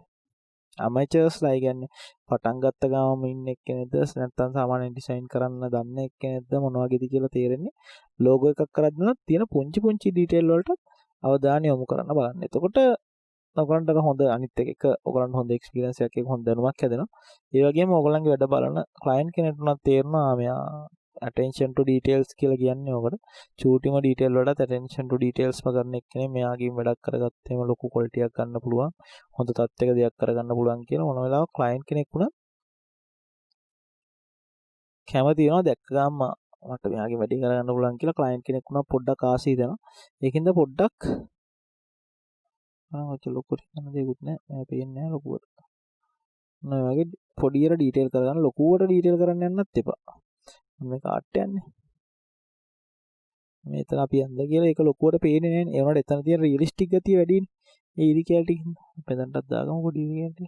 අමචර්ස්ලා කියන්නේ පටන් ගත්ත ගාමම ඉන්න එක්කෙනෙක්ද නැත්නම් සාමාන්‍යයෙන් ඩිසයින් කරන්න දන්න එක්කෙනෙක්ද මොන වගේද කියලා තේරෙන්නේ ලෝගෝ එකක් කරද්දී තියෙන පුංචි ඩීටේල් වලට අවධානය යොමු කරන්න බලන්න. එතකොට ඔයගලන්ට හොඳ අනිත් එක ඔයගලන්ට හොඳ එක්ස්පීරියන්ස් එකක් හොඳ දැනුමක් හැදෙනවා. ඒ වගේම ඔයගලන්ගේ වැඩ බලන ක්ලයන්ට් කෙනෙක්ට උනත් තේරෙනවා මෙයා attention to details කියලා කියන්නේ ඔකට. චූටිම ඩීටේල් වලට attention to detailsම කරන එක්කෙනෙක් මෙයාගෙන් වැඩක් කරගත්තේම ලොකු ක්වොලිටි එකක් ගන්න පුළුවන්. හොඳ තත්ත්වයක දෙයක් කරගන්න පුළුවන් කියලා මොන වෙලාවක ක්ලයන්ට් කෙනෙක් උනත් කැමති වෙනවා දැක්ක ගාම මට මෙයාගේ වැඩේ කරගන්න පුළුවන් කියලා ක්ලයන්ට් කෙනෙක් උනත් පොඩ්ඩක් ආසී දෙනවා. ඒකින්ද පොඩ්ඩක් ඔච්ච ලොකුට කරන දෙයක්වත් නැහැ. මම පේන්නේ නැහැ ලොකුවට. මොන වගේ පොඩියට ඩීටේල් කරගන්න ලොකුවට ඩීටේල් කරන්න යන්නත් එපා. මේ කාට් යන්නේ. මෙතන අපි යන්ද කියලා ඒක ලොකුවට පේන්නේ නැහැ. ඒ වුණාට එතන තියෙන රියලිස්ටික් ගතිය වැඩිනේ. ඒ ඉරි කැලටි කින්ද. අපි දැන්ටත් දාගමු පොඩි ඉරි කැලටි.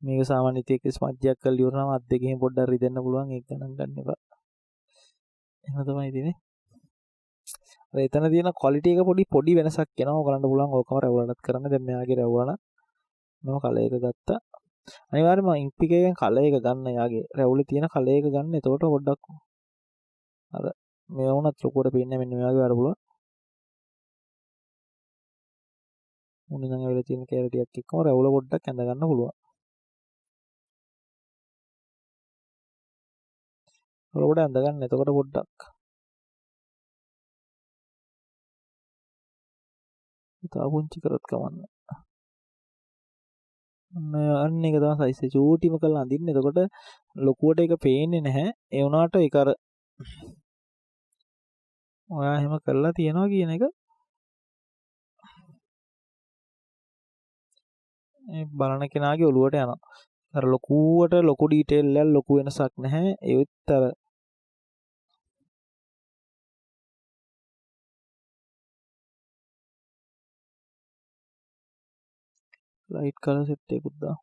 මේක සාමාන්‍ය ඉතින් එක ස්මජ්ජයක් කරලා ඉවරනම අත් දෙකෙන් පොඩ්ඩක් රිදෙන්න පුළුවන්. ඒක ගණන් ගන්න එපා. එහෙම තමයි ඉතින්. අර එතන තියෙන ක්වොලිටි එක පොඩි වෙනසක් එනවා. ඔයගලන්ට පුළුවන් ඕකම රැවුලටත් කරන්න. දැන් මෙයාගේ රැවුල මම කලර් එක ගත්තා. අනිවාර්යයෙන්ම ඉන්පික් එකෙන් කලර් එක ගන්න. යාගේ රැවුලේ තියෙන කලර් එක ගන්න. එතකොට පොඩ්ඩක් අර මේ වුණත් ලොකුවට පේන්නේ මෙන්න මෙයාගේ වැඩ පුළුවන්. මුණ නම් ඇවිල්ලා තියෙන කැලටියක් එක්කම රැවුල පොඩ්ඩක් ඇඳ ගන්න පුළුවන්. රැවුලට ඇඳ ගන්න. එතකොට පොඩ්ඩක් තා පුංචි කරත් කමන්න. අන්න ඒක තමයි සයිස් එක චූටිම කරලා අඳින්න. එතකොට ලොකුවට ඒක පේන්නේ නැහැ. ඒ වුණාට ඒක අර ඔයා එහෙම කරලා තියනවා කියන එක මේ බලන කෙනාගේ ඔළුවට යනවා. අර ලොකුවට ලොකු ඩීටේල් වල ලොකු වෙනසක් නැහැ. ඒත් අර ලයිට් කලර් සෙට් එකකුත් දාමු.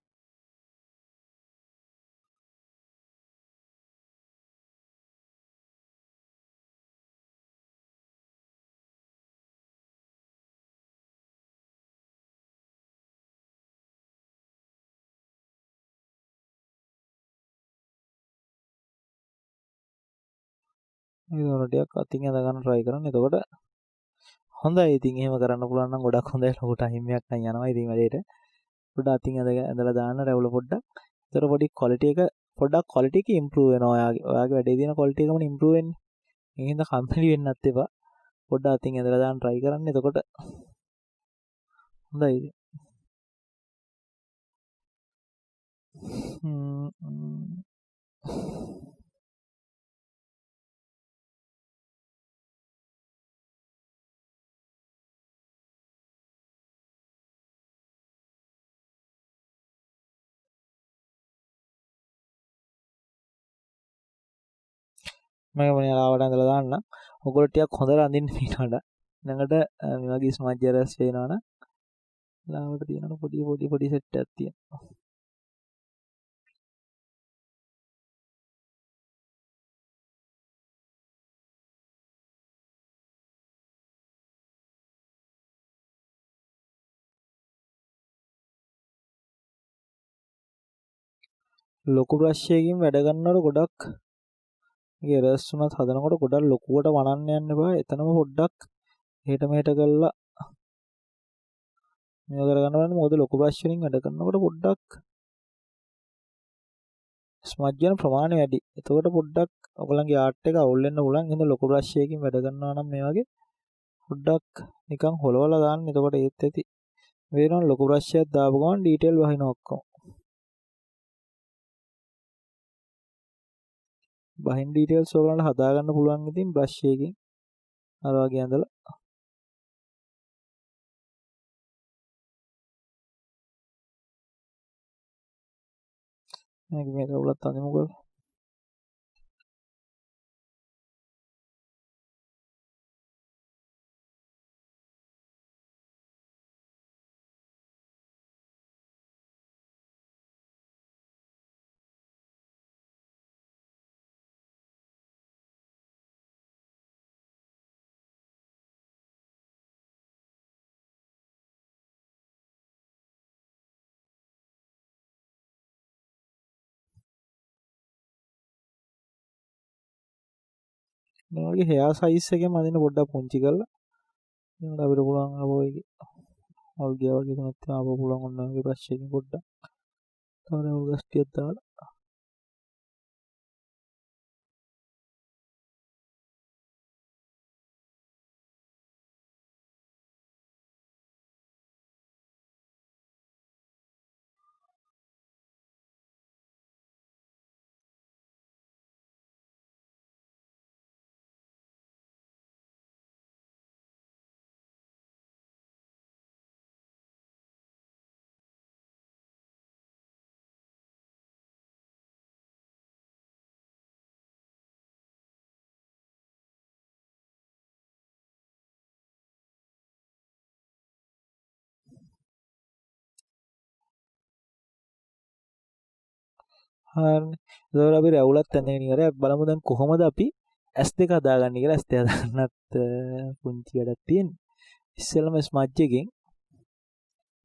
ඒක ටිකක් අතින් ඇඳ ගන්න try කරන්න. එතකොට හොඳයි. ඉතින් එහෙම කරන්න පුළුවන් නම් ගොඩක් හොඳයි. ලොකු ටයිම් එකක් නම් යනවා ඉතින් වැඩේට. පොඩ්ඩක් අතින් ඇඳලා දාන්න රැවුල පොඩ්ඩක්. ඒතර පොඩි ක්වොලිටි එක පොඩ්ඩක් ක්වොලිටි එක ඉම්ප්‍රූව් වෙනවා. ඔයාගේ වැඩේ තියෙන ක්වොලිටි එකම ඉම්ප්‍රූව් වෙන්නේ. ඒකින්ද කම්පැනි වෙන්නත් එපා. පොඩ්ඩක් අතින් ඇදලා දාන්න try කරන්න. එතකොට හොඳයි. මම මෙයාලවට ඇඳලා දාන්න. ඔයගොල්ලෝ ටිකක් හොඳට අඳින්න ඊට ළඟට මේ වගේ ස්මජ් රස් වෙනවනම් ළඟට තියෙන පොඩි සෙට් එකක් තියෙනවා. ලොකු බ්‍රෂ් එකකින් වැඩ ගන්නකොට ගොඩක් මේ රස් උනත් හදනකොට ගොඩක් ලොකුවට වණන්න යන්න එපා. එතනම පොඩ්ඩක් හෙට මෙහෙට කරලා මේක කරගන්න බලන්න. මොකද ලොකු බ්‍රෂ් වලින් වැඩ කරනකොට පොඩ්ඩක් ස්මජ් වෙන ප්‍රමාණය වැඩි. එතකොට පොඩ්ඩක් ඔයගලගේ ආර්ට් එක අවුල් වෙන්න පුළුවන්. එහෙනම් ලොකු බ්‍රෂ් එකකින් වැඩ කරනවා නම් මේ වගේ පොඩ්ඩක් නිකන් හොලවලා දාන්න. එතකොට ඒත් ඇති. වේරොන් ලොකු බ්‍රෂ් එකක් දාපු ගමන් ඩීටේල් වහිනවා ඔක්කොම. බහින් ඩීටේල්ස් ඔයගලන්ට හදා ගන්න පුළුවන් ඉතින් බ්‍රෂ් එකකින් අර වගේ ඇඳලා මේක උලත් අඳිමුකෝ. මේ වගේ හෙයා සයිස් එකෙන් අඳින්න පොඩ්ඩක් පුංචි කරලා ඊට අපිට පුළුවන් ආවෝ එකේ අවුල් ගියා වගේ තුනක් ආවෝ පුළුවන් ඔන්න ඔයගේ බ්‍රෂ් එකකින් පොඩ්ඩක් තවර අවුල් ගස්ටියක් දාලා හරිනේ. ඒතකොට අපි රැවුලත් ඇඳගෙන ඉවරයි. බලමු දැන් කොහොමද අපි S2 හදාගන්නේ කියලා. S2 හදාගන්නත් පුංචි වැඩක් තියෙනවා. ඉස්සෙල්ලම ස්මජ් එකෙන්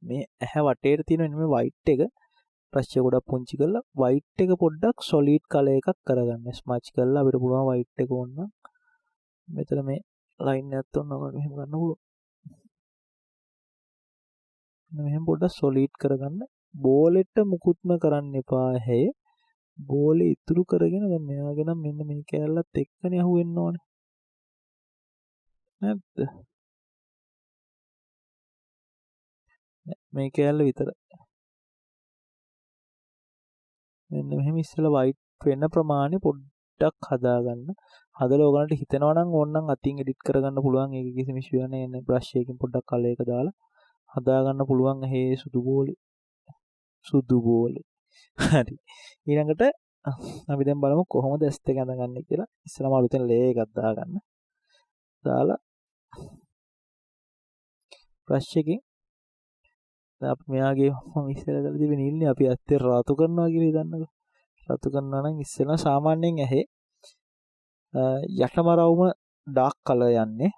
මේ ඇහැ වටේට තියෙන මේ වයිට් එක බ්‍රෂ් එක ගොඩක් පුංචි කරලා වයිට් එක පොඩ්ඩක් සොලිඩ් කලර් එකක් කරගන්න. ස්මජ් කරලා අපිට පුළුවන් වයිට් එක ඕන මෙතන මේ ලයින් එකක් තුනක් මෙහෙම ගන්න පුළුවන්. මෙහෙම පොඩ්ඩක් සොලිඩ් කරගන්න. බෝලෙට මුකුත්ම කරන්න එපා ඇහි. බෝලේ ඉතුරු කරගෙන දැන් මෙයාගේ නම් මෙන්න මේ කෑල්ලත් එක්කනේ අහුවෙන්න ඕනේ. නැද්ද? මේ කෑල්ල විතරයි. මෙන්න මෙහෙම ඉස්සෙල්ලා වයිට් වෙන ප්‍රමාණය පොඩ්ඩක් හදාගන්න. හදලා ඔයගලන්ට හිතෙනවා නම් ඕනනම් අතින් එඩිට් කරගන්න පුළුවන්. ඒක කිසිම ඉෂුව නැහැ. බ්‍රෂ් එකකින් පොඩ්ඩක් කලර් එක දාලා හදාගන්න පුළුවන්. ඇහි සුදු බෝලේ. හරි. ඊළඟට අපි දැන් බලමු කොහොමද S2 අඳගන්නේ කියලා. ඉස්සෙල්ලාම අලුතෙන් ලේ එකක් දාගන්න. දාලා බ්‍රෂ් එකකින් අපි මෙයාගේ මම ඉස්සෙල්ලා කරලා තිබෙන නිල්නේ අපි ඇත්තේ රාතු කරනවා කියලා හිතන්නකෝ. රාතු කරනවා නම් ඉස්සෙල්ලා සාමාන්‍යයෙන් ඇහි යටමරවුම ඩාර්ක් කලර් යන්නේ.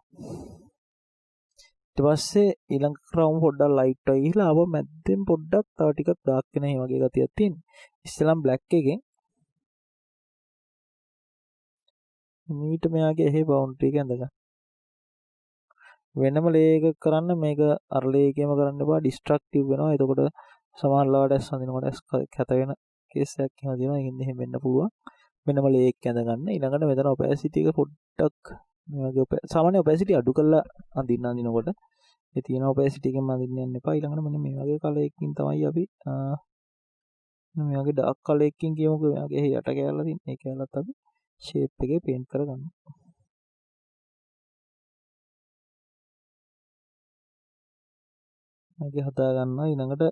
ඊට පස්සේ ඊළඟ රවුම පොඩ්ඩක් ලයිට් වෙයි ගිහලා ආව මැද්දෙන් පොඩ්ඩක් තව ටිකක් ඩාර්ක් වෙන මේ වගේ ගතියක් තියෙනවා. ඉස්සෙල්ලාම බ්ලැක් එකෙන් මීට මෙයාගේ ඇහි බවුන්ඩරි එක ඇඳගන්න. වෙනම ලේ එක කරන්න මේක අර ලේ එකේම කරන්න එපා. ඩිස්ට්‍රක්ටිව් වෙනවා. එතකොට සමහර ලාවට ඇස් අඳිනකොට ඇස් කැත වෙන කේස් එකක් එහෙම තියෙනවා. ඒකින්ද එහෙම වෙන්න පුළුවන්. වෙනම ලේ එක ඇඳගන්න. ඊළඟට මෙතන ඔපැසිටි එක පොඩ්ඩක් මේ වගේ සාමාන්‍ය ඔපැසිටි අඩු කරලා අඳිනකොට ඒ තියෙන ඔපැසිටි එකෙන් අඳින්න යන්න එපා. ඊළඟට මෙන්න මේ වගේ කලර් එකකින් තමයි අපි මේ වගේ ඩාර්ක් කලර් එකකින් කියමුකෝ මේ වගේ යට කැලලා තියෙන. ඒ කැලලත් අපි ෂේප් එකේ පේන්ට් කරගන්නවා. මේක හදා ගන්නවා. ඊළඟට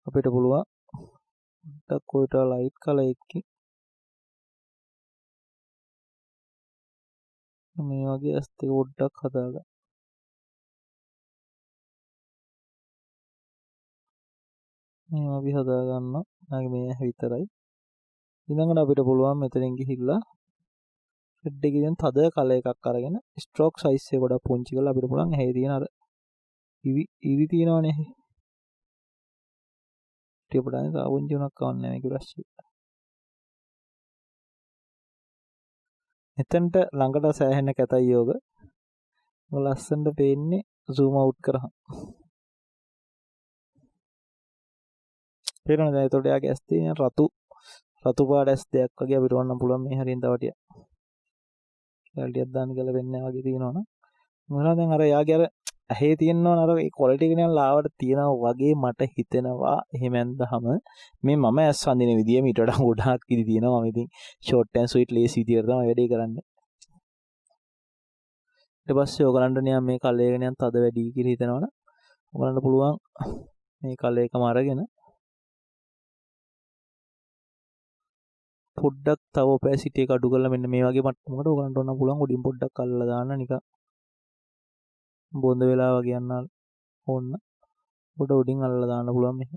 අපිට පුළුවන් ඩක් කොයිට ලයිට් කලර් එකකින් මේ වගේ ඇස් දෙක පොඩ්ඩක් හදාගන්න. මේ අපි හදා ගන්නවා. නැගේ මේ ඇහැ විතරයි. ඊළඟට අපිට පුළුවන් මෙතනින් ගිහිල්ලා රෙඩ් එකේ දැන් තද කලර් එකක් අරගෙන ස්ට්‍රෝක් සයිස් එක ගොඩක් පුංචි කරලා අපිට පුළුවන් ඇහි තියෙන අර ඉරි තියෙනවනේ. ටික පොඩ්ඩක් සාවුන්ජි උනක් කවන්නේ මේක බ්‍රෂ් එක. එතනට ළඟට සෑහෙන කැතයි යෝග. ලස්සනට පේන්නේ zoom out කරහම. පේනවද? එතකොට යාගේ ඇස් තියෙන රතු පාට ඇස් දෙයක් වගේ අපිට වන්න පුළුවන් මේ හරියෙන් තව ටික. කැලටියක් දාන්න කියලා වෙන්නේ වගේ තියෙනවනේ. මොනවා දැන් අර යාගේ අර ඇහි තියෙනවනේ අර ඒ ක්වොලිටි එක නිකන් ලාවට තියෙනවා වගේ මට හිතෙනවා. එහෙම ඇන්දහම මේ මම ඇස් වඳින විදිය මීට වඩා ගොඩාක් ඉදි තියෙනවා. මම ඉතින් ෂෝට් ඇන්ඩ් ස්වීට් ලේසි විදියට තමයි වැඩේ කරන්නේ. ඊට පස්සේ ඔයගලන්ට නිකන් මේ කලර් එක නිකන් තද වැඩි කියලා හිතනවනේ. ඔයගලන්ට පුළුවන් මේ කලර් එකම අරගෙන පොඩ්ඩක් තව ඔපැසිටි එක අඩු කරලා මෙන්න මේ වගේ මට්ටමකට ඔයගලන්ට ඕන පුළුවන් උඩින් පොඩ්ඩක් අල්ලලා දාන්න නිකන් බොඳ වෙලා වගේ යන්න ඕන්න. උඩින් අල්ලලා දාන්න පුළුවන් මේක.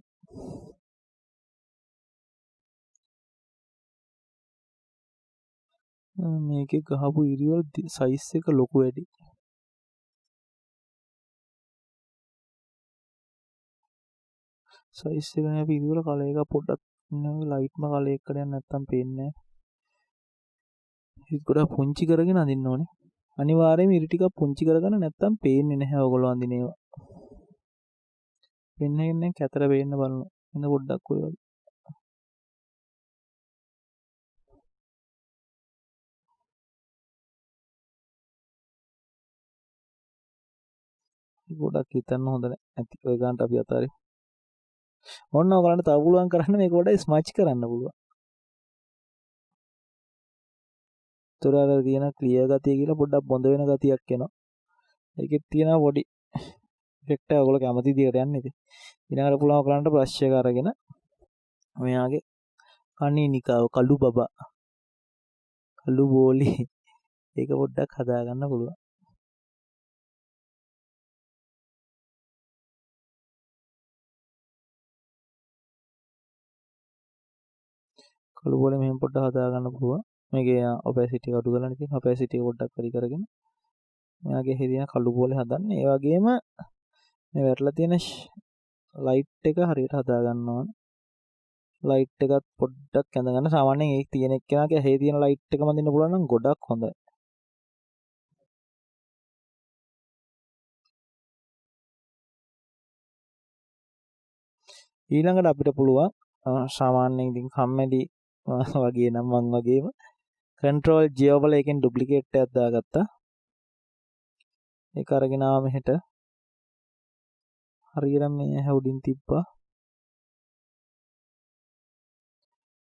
මේකේ ගහපු ඉරිවල සයිස් එක ලොකු වැඩි. සයිස් එක නේ අපි ඉරිවල කලර් එක පොඩ්ඩක් ලයිට්ම කලර් එකකට යන්න නැත්තම් පේන්නේ නැහැ. ඒක ගොඩක් පුංචි කරගෙන අඳින්න ඕනේ. අනිවාර්යයෙන්ම ඉරි ටිකක් පුංචි කරගන්න නැත්තම් පේන්නේ නැහැ ඔයගොල්ලෝ අඳින ඒවා. වෙන්නේ කැතර පේන්න බලන්න. ඉන්න පොඩ්ඩක් ඔය වගේ. ගොඩක් හිතන්න හොඳ නැහැ. ඇති ඔය ගන්නට අපි අතාරින්. ඔන්න ඔයගලන්ට තව පුළුවන් කරන්න මේක ගොඩක් ස්මච් කරන්න පුළුවන්. ඒතර අර තියෙන ක්ලියර් ගතිය කියලා පොඩ්ඩක් බොඳ වෙන ගතියක් එනවා. ඒකෙත් තියෙනවා පොඩි ඉෆෙක්ට් එක ඔයගොල්ලෝ කැමති විදිහට යන්නේ ඉතින්. ඊළඟට පුළුවන් ඔයගලන්ට බ්‍රෂ් එක අරගෙන මෙයාගේ කණිනිකාව කළු බබා කළු බෝලි ඒක පොඩ්ඩක් හදා ගන්න පුළුවන්. කළු බෝලි මෙහෙම පොඩ්ඩක් හදා ගන්න පුළුවන්. මේකේ ඔපැසිටි එක අඩු කරලා තියෙන ඔපැසිටි එක පොඩ්ඩක් වැඩි කරගෙන මෙයාගේ හිරියන කළු බෝලේ හදන්න. ඒ වගේම මේ වැටලා තියෙන ලයිට් එක හරියට හදා ගන්න ඕන. ලයිට් එකත් පොඩ්ඩක් ඇඳ ගන්න. සාමාන්‍යයෙන් ඒක තියෙන එක්කෙනාගේ ඇහි තියෙන ලයිට් එකම දෙන්න පුළුවන් නම් ගොඩක් හොඳයි. ඊළඟට අපිට පුළුවන් සාමාන්‍යයෙන් ඉතින් කම්මැලි වගේ නම් මං වගේම control J වල එකෙන් ඩුප්ලිකේට් එකක් දාගත්තා. ඒක අරගෙන ආව මෙහෙට හරියට මේ ඇහැ උඩින් තිබ්බා.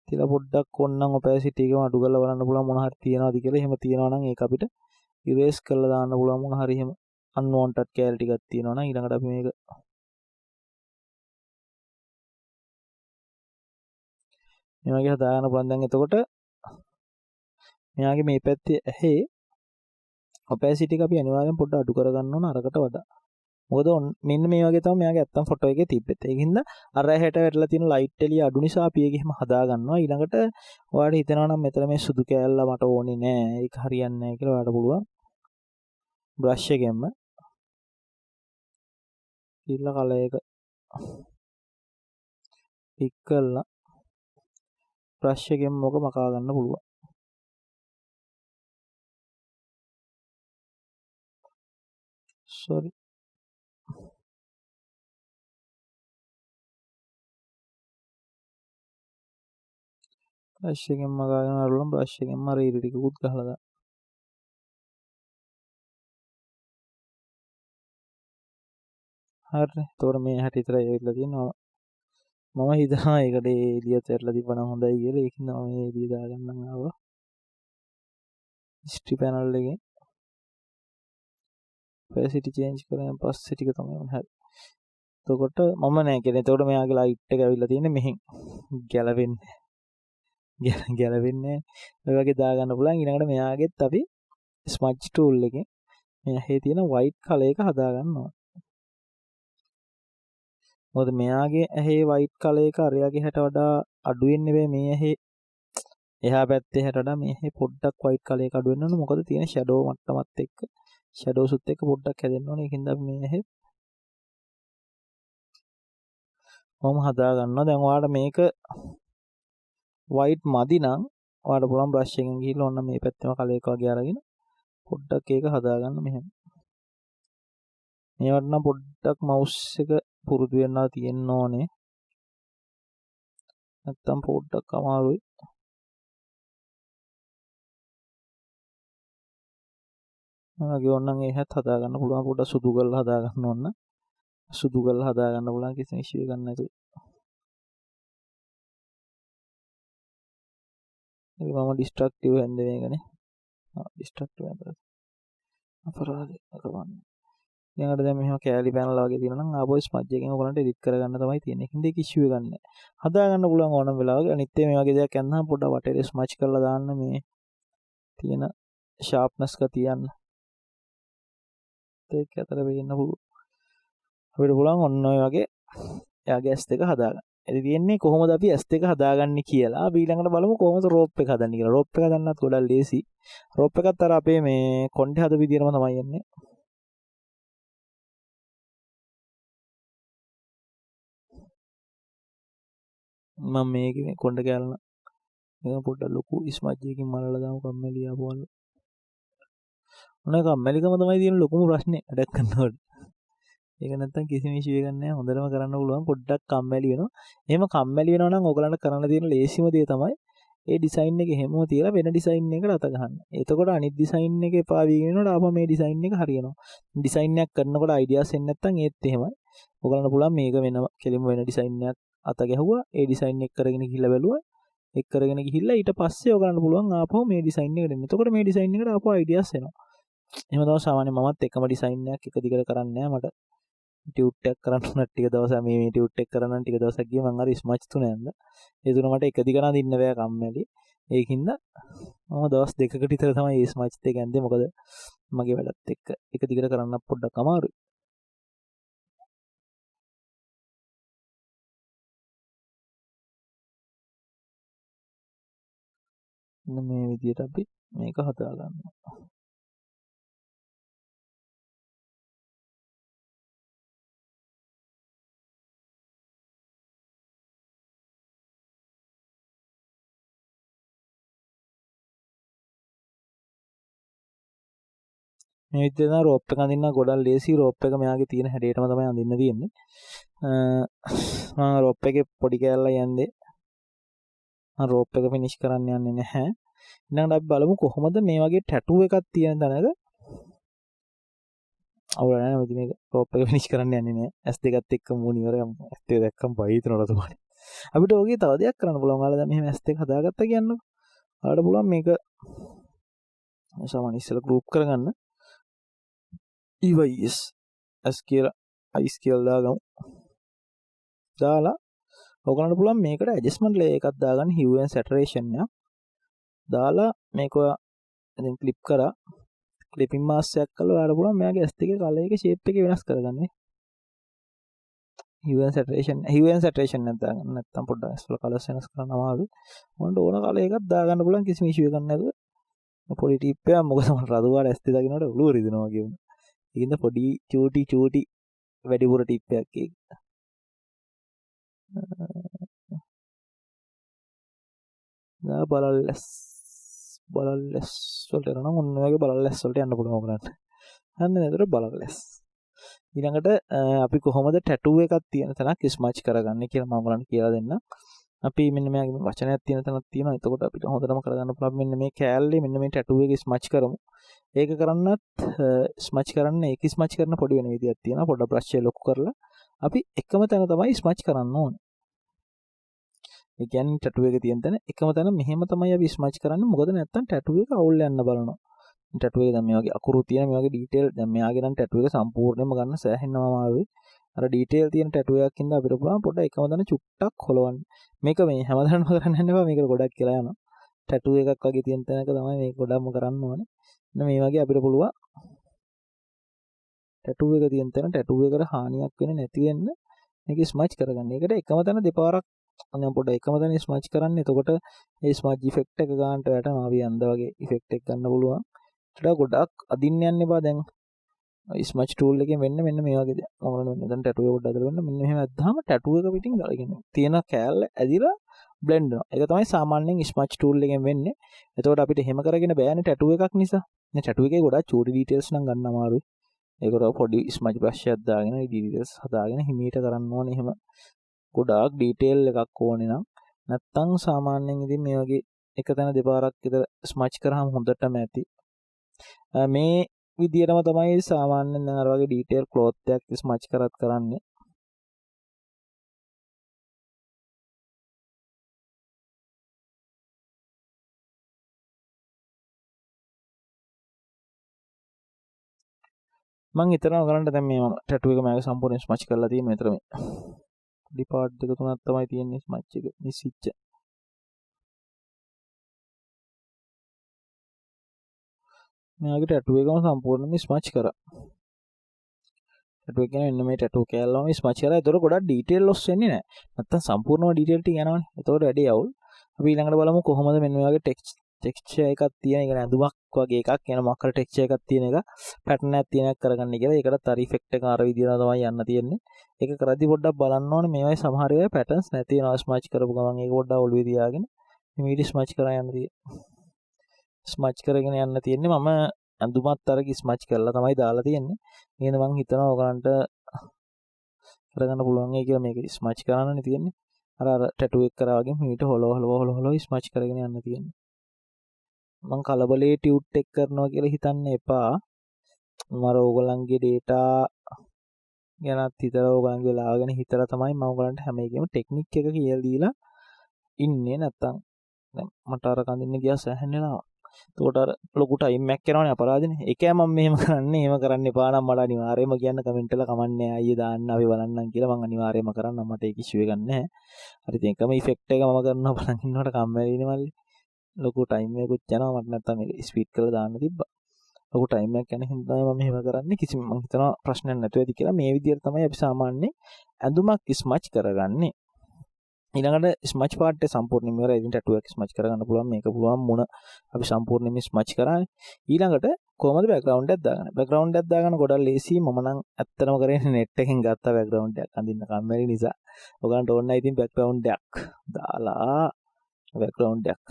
තියලා පොඩ්ඩක් ඕනනම් ඔපැසිටි එකම අඩු කරලා බලන්න පුළුවන් මොන හරි තියනවාද කියලා. එහෙම තියනවා නම් ඒක අපිට ඉරේස් කරලා දාන්න පුළුවන් මොන හරි එහෙම unwanted කැලරි ටිකක් තියෙනවා නම් ඊළඟට අපි මේක මේ වගේ හදාගන්න පුළුවන්. දැන් එතකොට මෙයාගේ මේ පැත්තේ ඇහි ඔපැසිටි එක අපි අනිවාර්යෙන් පොඩ්ඩක් අඩු කරගන්න ඕන අරකට වඩා. මොකද මෙන්න මේ වගේ තමයි මෙයාගේ ඇත්තම ෆොටෝ එකේ තිබ්බෙත්. ඒකින්ද අර ඇහැට වැටලා තියෙන ලයිට් එළිය අඩු නිසා අපි ඒක එහෙම හදා ගන්නවා. ඊළඟට ඔයාලට හිතෙනවා නම් මෙතන මේ සුදු කෑල්ල මට ඕනේ නෑ. ඒක හරියන්නේ නෑ කියලා ඔයාලට පුළුවන් බ්‍රෂ් එකෙන්ම ඉල්ල කලර් එක පික් කරලා බ්‍රෂ් එකෙන් මොක මකා ගන්න පුළුවන්. sorry බ්‍රෂ් එකෙන් මකාගෙන අරලා බ්‍රෂ් එකෙන්ම අර ඉරි ටිකකුත් ගහලා දාන්න. හරි. එතකොට මේ හැට විතරයි ඇවිල්ලා තියෙනවා. මම හිතනවා ඒකට එළියට ඇරලා තිබ්බනම් හොඳයි කියලා. ඒකින්ද මම මේ එළිය දාගන්නම් ආවා. හිස්ටරි පැනල් එකෙන් opacity change කරගෙන පස්සේ ටික තමයි මම හරි. එතකොට මම නෑ කියන්නේ. එතකොට මෙයාගේ ලයිට් එක ඇවිල්ලා තියෙන්නේ මෙහෙන්. ගැලවෙන්නේ. ගැලවෙන්නේ. ඔය වගේ දාගන්න පුළුවන්. ඊළඟට මෙයාගෙත් අපි smudge tool එකෙන් මෙහි තියෙන white color එක හදාගන්න ඕන. මොකද මෙයාගේ ඇහි white color එක අරයාගේ හැට වඩා අඩු වෙන්නේ මේ ඇහි එහා පැත්තේ හැට වඩා මේ ඇහි පොඩ්ඩක් white color එක අඩු වෙන්න ඕන. මොකද තියෙන shadow මට්ටමත් එක්ක shadows උත් එක්ක පොඩ්ඩක් හැදෙන්න ඕනේ. ඒකින්ද අපි මේ ඇහි මම හදා ගන්නවා. දැන් ඔයාලට මේක white මදි නම් ඔයාලට පුළුවන් brush එකෙන් ගිහිල්ලා ඔන්න මේ පැත්තේම color එක වගේ අරගෙන පොඩ්ඩක් ඒක හදා ගන්න මෙහෙම. මේවට නම් පොඩ්ඩක් mouse එක පුරුදු වෙනවා තියෙන්න ඕනේ. නැත්තම් පොඩ්ඩක් අමාරුයි. ඔයාගේ ඕනනම් ඒ හැත් හදා ගන්න පුළුවන්. පොඩ්ඩක් සුදු කරලා හදා ගන්න ඕන. සුදු කරලා හදා ගන්න පුළුවන් කිසිම ඉෂුව එකක් නැතුව. ඒක මම ඩිස්ට්‍රක්ටිව් හැන්ද මේකනේ. ඩිස්ට්‍රක්ටිව් හැන්ද. අපරාධය අකවන්න. ඊළඟට දැන් මෙහෙම කැලි පැනල වගේ තියෙනවා නම් ආපහු ස්මජ් එකෙන් ඔයගලන්ට එඩිට් කරගන්න තමයි තියෙන්නේ. ඒකින්ද ඒක ඉෂුව එකක් නැහැ. හදා ගන්න පුළුවන් ඕනම වෙලාවක. අනිත් මේ වගේ දෙයක් යනනම් පොඩ්ඩක් වටේට ස්මජ් කරලා දාන්න මේ තියෙන ෂාප්නස් එක තියන්න. ඒක ඇතර වෙන්න පුළුවන්. අපිට පුළුවන් ඔන්න ඔය වගේ එයාගේ S2 හදාගන්න. ඉතින් තියෙන්නේ කොහොමද අපි S2 හදාගන්නේ කියලා. අපි ඊළඟට බලමු කොහොමද රෝප් එක හදන්නේ කියලා. රෝප් එක හදන්නත් ගොඩක් ලේසි. රෝප් එකත් අර අපේ මේ කොණ්ඩේ හද විදියටම තමයි යන්නේ. මම මේකේ කොණ්ඩ කැලන මේක පොඩ්ඩක් ලොකු ස්මජ් එකකින් මලලා දාමු කම්මැලි ආපුවල. ඔන්න කම්මැලිකම තමයි තියෙන ලොකුම ප්‍රශ්නේ වැඩක් කරනකොට. ඒක නැත්තම් කිසිම ඉෂුව එකක් නැහැ. හොඳටම කරන්න පුළුවන්. පොඩ්ඩක් කම්මැලි වෙනවා. එහෙම කම්මැලි වෙනවා නම් ඔයගලන්ට කරන්න තියෙන ලේසිම දේ තමයි ඒ ඩිසයින් එක හැමම තියලා වෙන ඩිසයින් එකකට අත ගන්න. එතකොට අනිත් ඩිසයින් එක එපා වීගෙන යනකොට ආපහු මේ ඩිසයින් එක හරියනවා. ඩිසයින් එකක් කරනකොට අයිඩියාස් එන්නේ නැත්තම් ඒත් එහෙමයි. ඔයගලන්ට පුළුවන් මේක වෙන කෙලින්ම වෙන ඩිසයින් එකක් අත ගැහුවා. ඒ ඩිසයින් එක කරගෙන ගිහිල්ලා බැලුවා. එක් කරගෙන ගිහිල්ලා ඊට පස්සේ ඔයගලන්ට පුළුවන් ආපහු මේ ඩිසයින් එකට එන්න. එතකොට මේ ඩිසයින් එකට ආපහු අයිඩියාස් එනවා. එහෙම තමයි සාමාන්‍යයෙන් මමත් එකම ඩිසයින් එකක් එක දිගට කරන්නේ නැහැ. මට ටියුට් එකක් කරන්න උනත් ටික දවසක් මේ ටියුට් එක කරන්න ටික දවසක් ගියා මම අර ස්මච් තුන යන්න. ඒ තුන මට එක දිගට අඳින්න බෑ කම්මැලි. ඒකින්ද මම දවස් දෙකකට විතර තමයි මේ ස්මච් දෙක ඇඳේ. මොකද මගේ වැඩත් එක්ක එක දිගට කරන්න පොඩ්ඩක් අමාරුයි. මේ විදිහට අපි මේක හදා ගන්නවා. මේ විදිහට තමයි රෝප් එක අඳින්න ගොඩක් ලේසි. රෝප් එක මෙයාගේ තියෙන හැඩයටම තමයි අඳින්න තියෙන්නේ. මම රෝප් එකේ පොඩි කෑල්ලක් යන්නේ. මම රෝප් එක ෆිනිෂ් කරන්න යන්නේ නැහැ. ඊළඟට අපි බලමු කොහොමද මේ වගේ ටැටූ එකක් තියෙන තැනක අවුල නැහැ නේද මේක රෝප් එක ෆිනිෂ් කරන්න යන්නේ නැහැ. S2ත් එක්ක මූණ ඉවරයි. S2 දැක්කම බයිතනට තමයි. අපිට ඔයගේ තව දෙයක් කරන්න පුළුවන්. ඔයාලා දැන් මෙහෙම S2 හදාගත්තා කියන්නකො. ඔයාලට පුළුවන් මේක සාමාන්‍ය ඉස්සෙල්ලා ගෲප් කරගන්න. EYS S කියලා ice කියලා දාගමු. දාලා ඔයගලන්ට පුළුවන් මේකට ඇඩ්ජස්ට්මන්ට් ලේයර් එකක් දාගන්න hue and saturation එක. දාලා මේක ඉතින් ක්ලිප් කරා ක්ලිපින් මාස්ක් එකක් කරලා ඔයාලට පුළුවන් මෙයාගේ S2 කේ කලර් එකේ ෂේප් එක වෙනස් කරගන්න. hue and saturation නැත්නම් පොඩ්ඩක් S වල කලර්ස් වෙනස් කරන්න අමාරුයි. මොකද ඕන කලර් එකක් දාගන්න පුළුවන් කිසිම ඉෂුව එකක් නැතුව. පොඩි ටිප් එකක් මොකද මම රදුවාට S2 දකින්නකොට ඔළුව රිදෙනවා කියමු. ඒකින්ද පොඩි චූටි වැඩිපුර ටිප් එකක් ඒක. දා බලල්ලස් වලට යනවා. ඔන්න ඔයගේ බලල්ලස් වලට යන්න පුළුවන් ඔයගලන්ට. හරිද? නේද බලල්ලස්. ඊළඟට අපි කොහොමද ටැටූ එකක් තියෙන තැනක් ස්මච් කරගන්නේ කියලා මම ඔයගලන්ට කියලා දෙන්නම්. අපි මෙන්න මෙයාගේ වචනයක් තියෙන තැනක් තියෙනවා. එතකොට අපිට හොඳටම කරගන්න පුළුවන් මෙන්න මේ කෑල්ලේ මෙන්න මේ ටැටූ එක ස්මච් කරමු. ඒක කරන්නත් ස්මච් කරන්න ඒක ස්මච් කරන පොඩි වෙන විදියක් තියෙනවා. පොඩ බ්‍රෂ් එක ලොකු කරලා අපි එකම තැන තමයි ස්මච් කරන්න ඕනේ. ඒ කියන්නේ ටැටූ එක තියෙන තැන එකම තැන මෙහෙම තමයි අපි ස්මච් කරන්නේ. මොකද නැත්තම් ටැටූ එක අවුල් යන්න බලනවා. ටැටූ එක දැන් මේ වගේ අකුරු තියෙන මේ වගේ ඩීටේල් දැන් මෙයාගේ නම් ටැටූ එක සම්පූර්ණයෙන්ම ගන්න සෑහෙනම අමාරුයි. අර ඩීටේල් තියෙන ටැටූ එකක් ඉඳලා අපිට පුළුවන් පොඩ්ඩක් එකම තැන චුට්ටක් හොලවන්න. මේක මේ හැමදාම කරන්න යන්න එපා. මේක ගොඩක් කියලා යනවා. ටැටූ එකක් වගේ තියෙන තැනක තමයි මේක ගොඩක්ම කරන්න ඕනේ. මෙන්න මේ වගේ අපිට පුළුවන් ටැටූ එක තියෙන තැන ටැටූ එකට හානියක් වෙන්නේ නැති වෙන්න මේක ස්මච් කරගන්න. ඒකට එකම තැන දෙපාරක් මම පොඩ්ඩක් එකම තැන ස්මච් කරන්න. එතකොට මේ ස්මච් ඉෆෙක්ට් එක ගන්නට වැටෙනවා. අපි අන්ද වගේ ඉෆෙක්ට් එක ගන්න පුළුවන්. ඊට ගොඩක් අදින්න යන්න එපා. දැන් ස්මච් ටූල් එකෙන් වෙන්න මෙන්න මේ වගේ දෙයක්. මම දැන් ටැටූ එක පොඩ්ඩක් අදලා වෙන්න මෙන්න මෙහෙම ඇද්දාම ටැටූ එක පිටින් ගලගෙන තියෙන කෑල්ල ඇදිලා බ්ලෙන්ඩ් වෙනවා. ඒක තමයි සාමාන්‍යයෙන් ස්මච් ටූල් එකෙන් වෙන්නේ. එතකොට අපිට එහෙම කරගෙන බෑනේ ටැටූ එකක් නිසා. මේ ටැටූ එකේ ගොඩක් චූටි ඩීටේල්ස් නම් ගන්න අමාරුයි. ඒකට පොඩි ස්මච් බ්‍රෂ් එකක් දාගෙන ඩීටේල්ස් හදාගෙන හිමීට කරන්න ඕනේ. එහෙම ගොඩාක් ඩීටේල් එකක් ඕනේ නම් නැත්තම් සාමාන්‍යයෙන් ඉතින් මේ වගේ එක තැන දෙපාරක් විතර ස්මච් කරාම හොඳටම ඇති. මේ විදියටම තමයි සාමාන්‍යයෙන් දැන් අර වගේ ඩීටේල් ක්ලොත් එකක් ස්මච් කරත් කරන්නේ. මම හිතනවා කරන්න දැන් මේ ටැටූ එක මම සම්පූර්ණයෙන් ස්මච් කරලා තියෙන මෙතන මේ ඩිපාර්ට් දෙක තුනක් තමයි තියෙන්නේ ස්මච් එක මිසිච්ච. මෙයාගේ ටැටූ එකම සම්පූර්ණයෙන්ම ස්මච් කරා. ටැටූ එක කියන්නේ මෙන්න මේ ටැටූ කෑල්ලම ස්මච් කරා. ඒතකොට ගොඩක් ඩීටේල් ලොස් වෙන්නේ නැහැ. නැත්තම් සම්පූර්ණම ඩීටේල් ටික යනවනේ. ඒතකොට වැඩි අවුල්. අපි ඊළඟට බලමු කොහොමද මෙන්න මේ වගේ ටෙක්ස්චර් එකක් තියෙන එක ඇඳුමක් වගේ එකක් යන මොකක් හරි ටෙක්ස්චර් එකක් තියෙන එක පැටර්න් එකක් තියෙන එක කරගන්න කියලා. ඒකටත් අර ඉෆෙක්ට් එක අර විදිහට තමයි යන්න තියෙන්නේ. ඒක කරද්දි පොඩ්ඩක් බලන්න ඕනේ මේවයි සමහර ඒවා පැටර්න්ස් නැති වෙනවා ස්මච් කරපු ගමන්. ඒක පොඩ්ඩක් ඔළුවේ තියාගෙන ඉමීඩියට් ස්මච් කරා යන්න තියෙන්නේ. ස්මච් කරගෙන යන්න තියෙන්නේ මම ඇඳුමත් අර ස්මච් කරලා තමයි දාලා තියෙන්නේ. එහෙනම් මම හිතනවා ඔයගලන්ට කරගන්න පුළුවන් ඒ කියලා මේක ස්මච් කරන්නනේ තියෙන්නේ. අර ටැටූ එක කරා වගේ මීට හොලව ස්මච් කරගෙන යන්න තියෙන්නේ. මම කලබලේ ටියුට් එක කරනවා කියලා හිතන්න එපා. මම ඕගොල්ලන්ගේ data ගැනත් හිතලා ඕගොල්ලන්ගේ වෙලාව ගැන හිතලා තමයි මම ඕගොල්ලන්ට හැම එකෙම ටෙක්නික් එක කියලා දීලා ඉන්නේ. නැත්තම් දැන් මට අර කඳින්න ගියා සෑහෙන වෙලාවක්. ඒකට අර ලොකු ටයිම් එකක් යනවනේ අපරාධනේ. ඒකයි මම මෙහෙම කරන්නේ. එහෙම කරන්න එපා නම් මට අනිවාර්යයෙන්ම කියන්න කමෙන්ට් වල කමන්නේ අයියේ දාන්න අපි බලන්නම් කියලා මම අනිවාර්යයෙන්ම කරන්නම්. මට ඒක ඉෂුව එකක් නැහැ. හරි ඉතින් එකම ඉෆෙක්ට් එක මම කරනවා බලන් ඉන්නවට කම්මැලිනේ මල්ලි. ලොකු ටයිම් එකකුත් යනවා මට නැත්තම් මේක ස්පීඩ් කරලා දාන්න තිබ්බා. ලොකු ටයිම් එකක් යන හින්දා මම මෙහෙම කරන්නේ. කිසිම මම හිතනවා ප්‍රශ්නයක් නැතුව ඇති කියලා. මේ විදිහට තමයි අපි සාමාන්‍යයෙන් ඇඳුමක් ස්මච් කරගන්නේ. ඊළඟට ස්මච් පාර්ට් එක සම්පූර්ණයෙන්ම ඉවරයි. ඉතින් ටැටූ එක ස්මච් කරගන්න පුළුවන්. මේක පුළුවන් මුණ අපි සම්පූර්ණයෙන්ම ස්මච් කරානේ. ඊළඟට කොහොමද බෑග්ග්‍රවුන්ඩ් එකක් දාගන්නේ? බෑග්ග්‍රවුන්ඩ් එකක් දාගන්න ගොඩක් ලේසියි. මම නම් ඇත්තටම කරන්නේ නෙට් එකෙන් ගත්ත බෑග්ග්‍රවුන්ඩ් එකක් අඳින්න කම්මැලි නිසා. ඔයගලන්ට ඕන නම් ඉතින් බෑග්ග්‍රවුන්ඩ් එකක් දාලා බෑග්ග්‍රවුන්ඩ් එකක්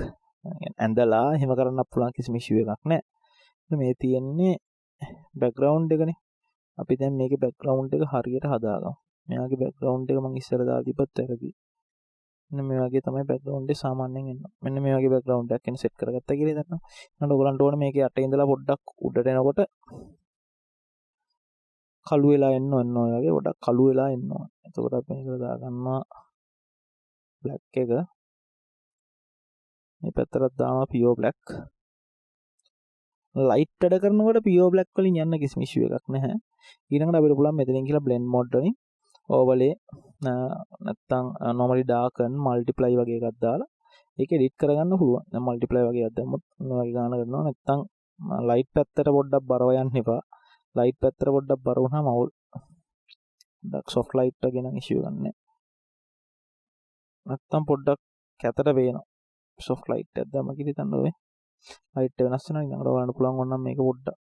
ඇඳලා එහෙම කරන්න පුළුවන්. කිසිම ඉෂුව එකක් නැහැ. මේ තියෙන්නේ බෑග්ග්‍රවුන්ඩ් එකනේ. අපි දැන් මේකේ බෑග්ග්‍රවුන්ඩ් එක හරියට හදාගමු. මෙයාගේ බෑග්ග්‍රවුන්ඩ් එක මම ඉස්සර දාලා තිබ්බත් වැරදි. මෙන්න මේ වගේ තමයි බෑග්ග්‍රවුන්ඩ් එක සාමාන්‍යයෙන් එන්නේ. මෙන්න මේ වගේ බෑග්ග්‍රවුන්ඩ් එකක් එන්න සෙට් කරගත්තා කියලා හිතන්න. ඊළඟට ඔයගලන්ට ඕනේ මේකේ යට ඉඳලා පොඩ්ඩක් උඩට එනකොට කළු වෙලා එන්න ඕන ඔය වගේ පොඩ්ඩක් කළු වෙලා එන්න ඕන. එතකොට අපි මේක දාගන්නවා බ්ලැක් එක. මේ පැත්තට දානවා පියෝ බ්ලැක්. ලයිට් වැඩ කරනකොට පියෝ බ්ලැක් වලින් යන්න කිසිම ඉෂුව එකක් නැහැ. ඊළඟට අපිට පුළුවන් මෙතනින් කියලා බ්ලෙන්ඩ් මෝඩ් වලින් ඕවර්ලේ නැත්තම් normally darken multiply වගේ එකක් දාලා ඒක එඩිට් කරගන්න පුළුවන්. දැන් multiply වගේ එකක් දැම්මොත් මේ වගේ ගාන කරනවා. නැත්තම් ලයිට් පැත්තට පොඩ්ඩක් බරව යන්න එපා. ලයිට් පැත්තට පොඩ්ඩක් බර වුණාම අවුල්. ඩක් soft light එක ගැන ඉෂුව එකක් නැහැ. නැත්තම් පොඩ්ඩක් කැතට පේනවා. soft light එකක් දැම්ම කියලා හිතන්න ඔය. ලයිට් එක වෙනස් වෙනවා. ඊළඟට ඔයාලට පුළුවන් ඕනනම් මේක පොඩ්ඩක්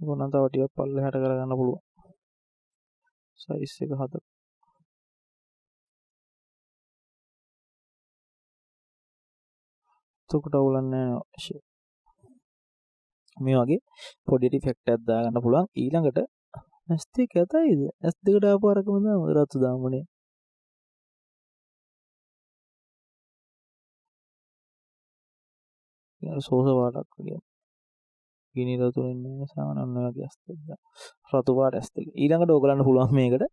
ඕනනම් තව ටිකක් පල්ලෙහාට කරගන්න පුළුවන්. සයිස් එක හදලා එතකොට ඔයගොල්ලන්නේ මේ වගේ පොඩි ඉෆෙක්ට් එකක් දාගන්න පුළුවන්. ඊළඟට S2 කැතයිද? S2කට ආපු අරකම තමයි රතු දාමුනේ. සෝස පාටක් වගේ. ගිනි රතු වෙන්නේ සාමාන්‍යයෙන් වගේ S2. රතු පාට S2. ඊළඟට ඕගලන්ට පුළුවන් මේකට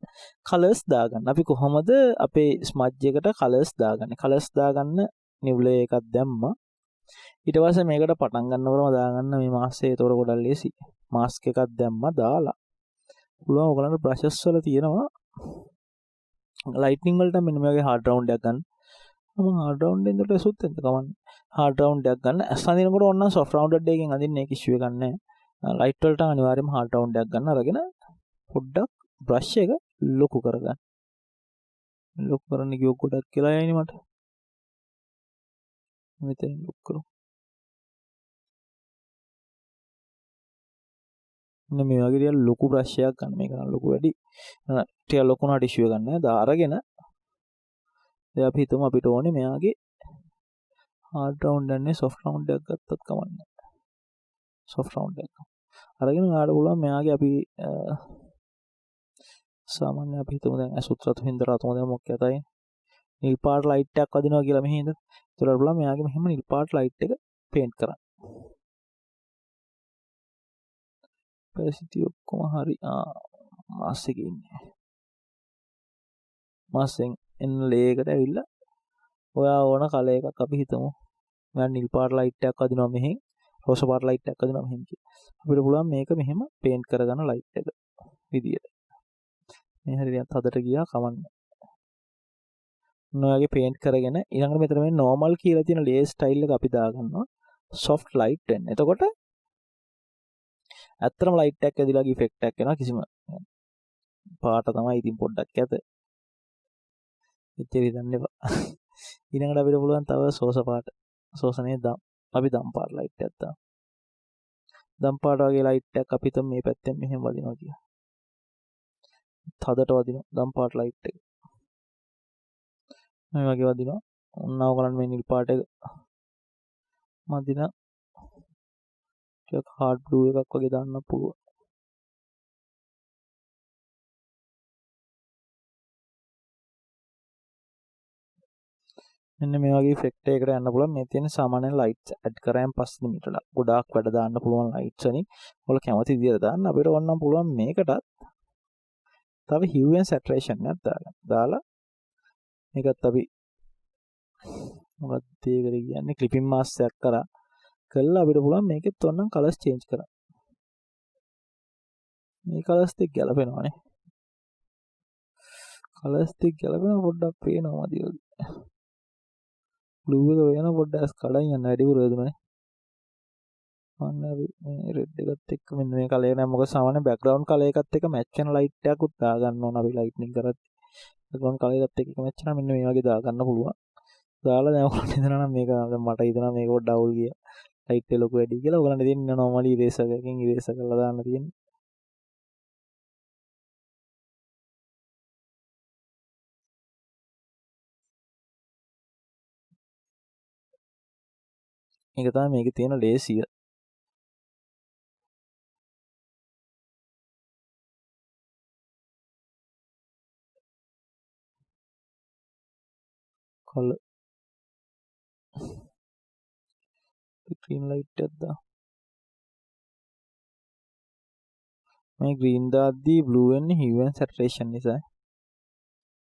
කලර්ස් දාගන්න. අපි කොහොමද අපේ ස්මජ් එකට කලර්ස් දාගන්නේ? කලර්ස් දාගන්න නිවුලේ එකක් දැම්මා. ඊට පස්සේ මේකට පටන් ගන්නකොටම දාගන්න මේ මාස්ක් එක. ඒතකොට ගොඩක් ලේසි. මාස්ක් එකක් දැම්මා දාලා පුළුවන් ඔයගලන්ට බ්‍රෂස් වල තියෙනවා ලයිට්නින් වලට මෙන්න මේ වගේ හાર્ඩ් රවුන්ඩ් එකක් ගන්න. මම හાર્ඩ් රවුන්ඩ් එකෙන් දෙට සුත් වෙන්න කමන්නේ. හાર્ඩ් රවුන්ඩ් එකක් ගන්න. ඇස් අඳිනකොට ඕනනම් සොෆ්ට් රවුන්ඩ් එකකින් අඳින්න ඒක ඉෂුව එකක් නැහැ. ලයිට් වලට අනිවාර්යයෙන්ම හાર્ඩ් රවුන්ඩ් එකක් ගන්න අරගෙන පොඩ්ඩක් බ්‍රෂ් එක ලොකු කරගන්න. ලොකු කරන්න කිව්ව ගොඩක් කියලා යයිනේ මට. මෙතෙන් ලොකු කරමු. මෙන්න මේ වගේ ටික ලොකු බ්‍රෂ් එකක් ගන්න. මේක නම් ලොකු වැඩි. ටික ලොකු උනාට ඉෂුව එකක් නැහැ. දා අරගෙන දැන් අපි හිතමු අපිට ඕනේ මෙයාගේ හાર્ඩ් රවුන්ඩ් එකනේ සොෆ්ට් රවුන්ඩ් එකක් ගත්තත් කමන්නේ. සොෆ්ට් රවුන්ඩ් එකක්. අරගෙන ඔයාලට පුළුවන් මෙයාගේ අපි සාමාන්‍ය අපි හිතමු දැන් ඇසුත් රතු හින්දා රතුම දැන් මොකක් යතයි. නිල් පාට ලයිට් එකක් වදිනවා කියලා මෙහි ඉඳ. ඒතකොට පුළුවන් මෙයාගේ මෙහෙම නිල් පාට ලයිට් එක පේන්ට් කරන්න. පැසිටි ඔක්කොම හරි. මාස් එකේ ඉන්නේ. මාසෙන් එන්න ලේ එකට ඇවිල්ලා ඔයා ඕන කලර් එකක් අපි හිතමු. මම නිල් පාට ලයිට් එකක් වදිනවා මෙහෙන්. රෝස පාට ලයිට් එකක් වදිනවා මෙහෙන් කියලා. අපිට පුළුවන් මේක මෙහෙම පේන්ට් කරගන්න ලයිට් එක විදියට. මේ හරියට හදට ගියා කමන්නේ. ඔයාගේ පේන්ට් කරගෙන ඊළඟට මෙතන මේ normal කියලා තියෙන ලේ ස්ටයිල් එක අපි දාගන්නවා. soft light වෙන්න. එතකොට ඇත්තටම ලයිට් එකක් ඇදිලා ඉෆෙක්ට් එකක් එනවා කිසිම පාට තමයි ඉතින් පොඩ්ඩක් ඇත. එච්චර හිතන්න එපා. ඊළඟට අපිට පුළුවන් තව සෝස පාට. සෝසනේ අපි දම් පාට ලයිට් එකක් දාමු. දම් පාට වගේ ලයිට් එකක් අපි හිතමු මේ පැත්තෙන් මෙහෙම වදිනවා කියලා. හදට වදිනවා දම් පාට ලයිට් එක. මේ වගේ වදිනවා. ඔන්න ඔයගලන් මේ නිල් පාට එක මදින ටිකක් හાર્ඩ් බ්ලූ එකක් වගේ දාන්න පුළුවන්. මෙන්න මේ වගේ ඉෆෙක්ට් එකකට යන්න පුළුවන්. මේ තියෙන සාමාන්‍ය ලයිට්ස් ඇඩ් කරාම පස්සේ මීටර ගොඩාක් වැඩ දාන්න පුළුවන් ලයිට්ස් වලින්. ඔයාලා කැමති විදිහට දාන්න. අපිට ඕනනම් පුළුවන් මේකටත් තව hue and saturation එකක් දාගන්න. දාලා මේකත් අපි මොකක්ද ඒකට කියන්නේ ක්ලිපින් මාස්ක් එකක් කරා කළා අපිට පුළුවන් මේකෙත් ඕනනම් කලර්ස් චේන්ජ් කරන්න. මේ කලර්ස් දෙක ගැලපෙනවානේ. කලර්ස් දෙක ගැලපෙනවා පොඩ්ඩක් පේනවා මදි වගේ. බ්ලූ එක වෙන පොඩ්ඩක් ඇස් කඩන් යන වැඩිපුර වේදුනේ. අන්න අපි මේ රෙඩ් එකත් එක්ක මෙන්න මේ කලර් එක නම් මොකද සාමාන්‍ය බෑග්ග්‍රවුන්ඩ් කලර් එකත් එක්ක මැච් වෙන ලයිට් එකක් උත් දා ගන්න ඕන අපි ලයිට්නින් කරත්. බෑග්ග්‍රවුන්ඩ් කලර් එකත් එක්ක මැච් වෙනා මෙන්න මේ වගේ දා ගන්න පුළුවන්. දාලා දැන් ඔයගොල්ලෝ හිතනවා නම් මේක මට හිතනවා මේක පොඩ්ඩක් අවුල් ගියා. ලයිට් එක ලොකු වැඩි කියලා ඔයගොල්ලන්ට දෙන්න normally eraser එකකින් eraser කරලා දාන්න තියෙන්නේ. මේක තමයි මේකේ තියෙන ලේසිය. කලර් green light එකක් දාන්න. මේ green දාද්දී blue වෙන්නේ hue and saturation නිසා.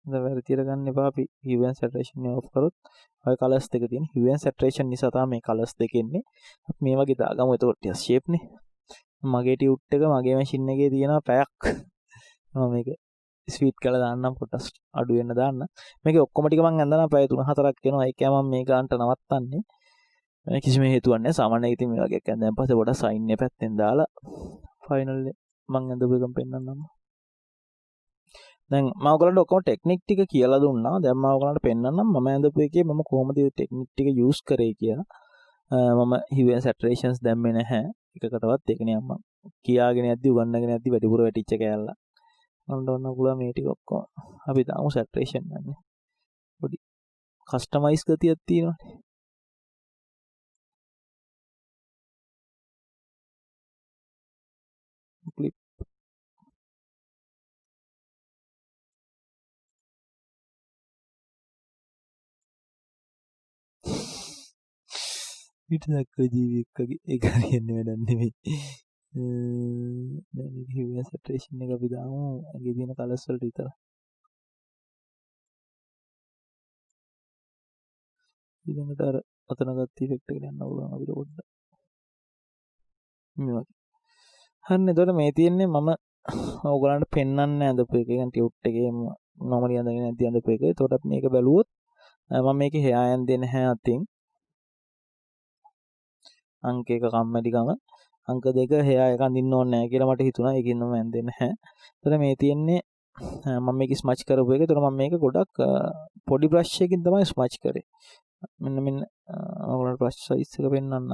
දැන් වැරදියට ගන්න එපා අපි hue and saturation එක off කරොත් ඔය colors දෙක තියෙන hue and saturation නිසා තමයි මේ colors දෙක එන්නේ. අපි මේ වගේ දාගමු එතකොට ටික shape නේ. මගේ ටියුට් එක මගේ මැෂින් එකේ තියෙනවා පැයක්. මම මේක ස්වීට් කරලා දාන්නම් පොඩ්ඩක් අඩු වෙන්න දාන්න. මේකේ ඔක්කොම ටික මම ඇඳලා පැය 3-4ක් වෙනවා. ඒකයි මම මේ ගානට නවත්තන්නේ. කිසිම හේතුවක් නැහැ. සාමාන්‍යයෙන් ඉතින් මේ වගේ එකක් දැන් පස්සේ පොඩක් සයින් එක පැත්තෙන් දාලා ෆයිනල් මම ඇඳපු එකම පෙන්නන්නම්. දැන් මම ඔයගලන්ට ඔක්කොම ටෙක්නික් ටික කියලා දුන්නා. දැන් මම ඔයගලන්ට පෙන්නන්නම් මම ඇඳපු එකේ මම කොහොමද මේ ටෙක්නික් ටික යූස් කරේ කියලා. මම hue and saturations දැම්මේ නැහැ. එකකටවත් ඒක නියම්ම කියාගෙන යද්දි උගන්නගෙන යද්දි වැඩිපුර වැටිච්ච කෑල්ල. මම ඔන්න පුළුවන් මේ ටික ඔක්කොම අපි දාමු saturation ගන්න. පොඩි කස්ටමයිස් ගතියක් තියෙනවානේ. ක්ලිප් ඊට දක්වා ජීවියෙක්ගේ ඒක හරියන්නේ වැඩක් නෙමෙයි. දැන් මේක හිවිය සැටරේෂන් එක අපි දාමු ඇගේ තියෙන කලර්ස් වලට විතර. ඊළඟට අර අතන ගත්ත ඉෆෙක්ට් එකට යන්න ඕන අපිට පොඩ්ඩක්. මේ වගේ. හරිනේ. එතකොට මේ තියෙන්නේ මම ඕගලන්ට පෙන්වන්න ඇඳපු එක. يعني ටියුට් එකේම නොමලි අඳගෙන නැති අඳපු එක. එතකොට අපි මේක බැලුවොත් මම මේකේ හේයන් දෙන්නේ නැහැ අතින්. අංක 1 කම්මැලිකම අංක 2 හේයා එක අඳින්න ඕනේ නැහැ කියලා මට හිතුණා. ඒකින් මම ඇඳෙන්නේ නැහැ. එතකොට මේ තියෙන්නේ මම මේක ස්මච් කරපු එක. එතකොට මම මේක ගොඩක් පොඩි බ්‍රෂ් එකකින් තමයි ස්මච් කරේ. මෙන්න ඔයගොල්ලන්ට බ්‍රෂ් සයිස් එක පෙන්වන්න.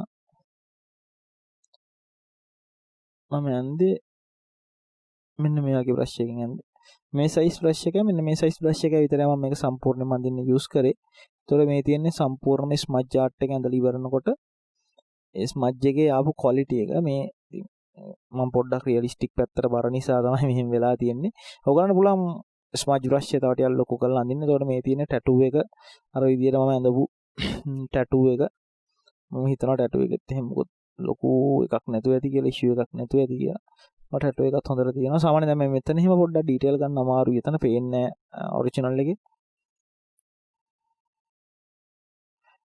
මම ඇඳේ මෙන්න මේ වගේ බ්‍රෂ් එකකින් ඇඳේ. මේ සයිස් බ්‍රෂ් එකයි මෙන්න මේ සයිස් බ්‍රෂ් එකයි විතරයි මම මේක සම්පූර්ණයෙන්ම අඳින්න යූස් කරේ. එතකොට මේ තියෙන්නේ සම්පූර්ණ ස්මච් ආර්ට් එක ඇඳලා ඉවරනකොට ඒ ස්මච් එකේ ආපු ක්වොලිටි එක මේ මම පොඩ්ඩක් රියලිස්ටික් පැත්තට බර නිසා තමයි මෙහෙම වෙලා තියෙන්නේ. ඔයගොල්ලන්ට පුළුවන් ස්මච් බ්‍රෂ් එක තව ටිකක් ලොකු කරලා අඳින්න. එතකොට මේ තියෙන ටැටූ එක අර විදියට මම ඇඳපු ටැටූ එක මම හිතනවා ටැටූ එකෙත් එහෙම මොකද ලොකු එකක් නැතුව ඇති කියලා ඉෂුව එකක් නැතුව ඇති කියලා. මට ටැටූ එකත් හොඳට තියෙනවා. සාමාන්‍යයෙන් දැන් මම මෙතන එහෙම පොඩ්ඩක් ඩීටේල් ගන්න අමාරුයි. එතන පේන්නේ නැහැ ඔරිජිනල් එකේ.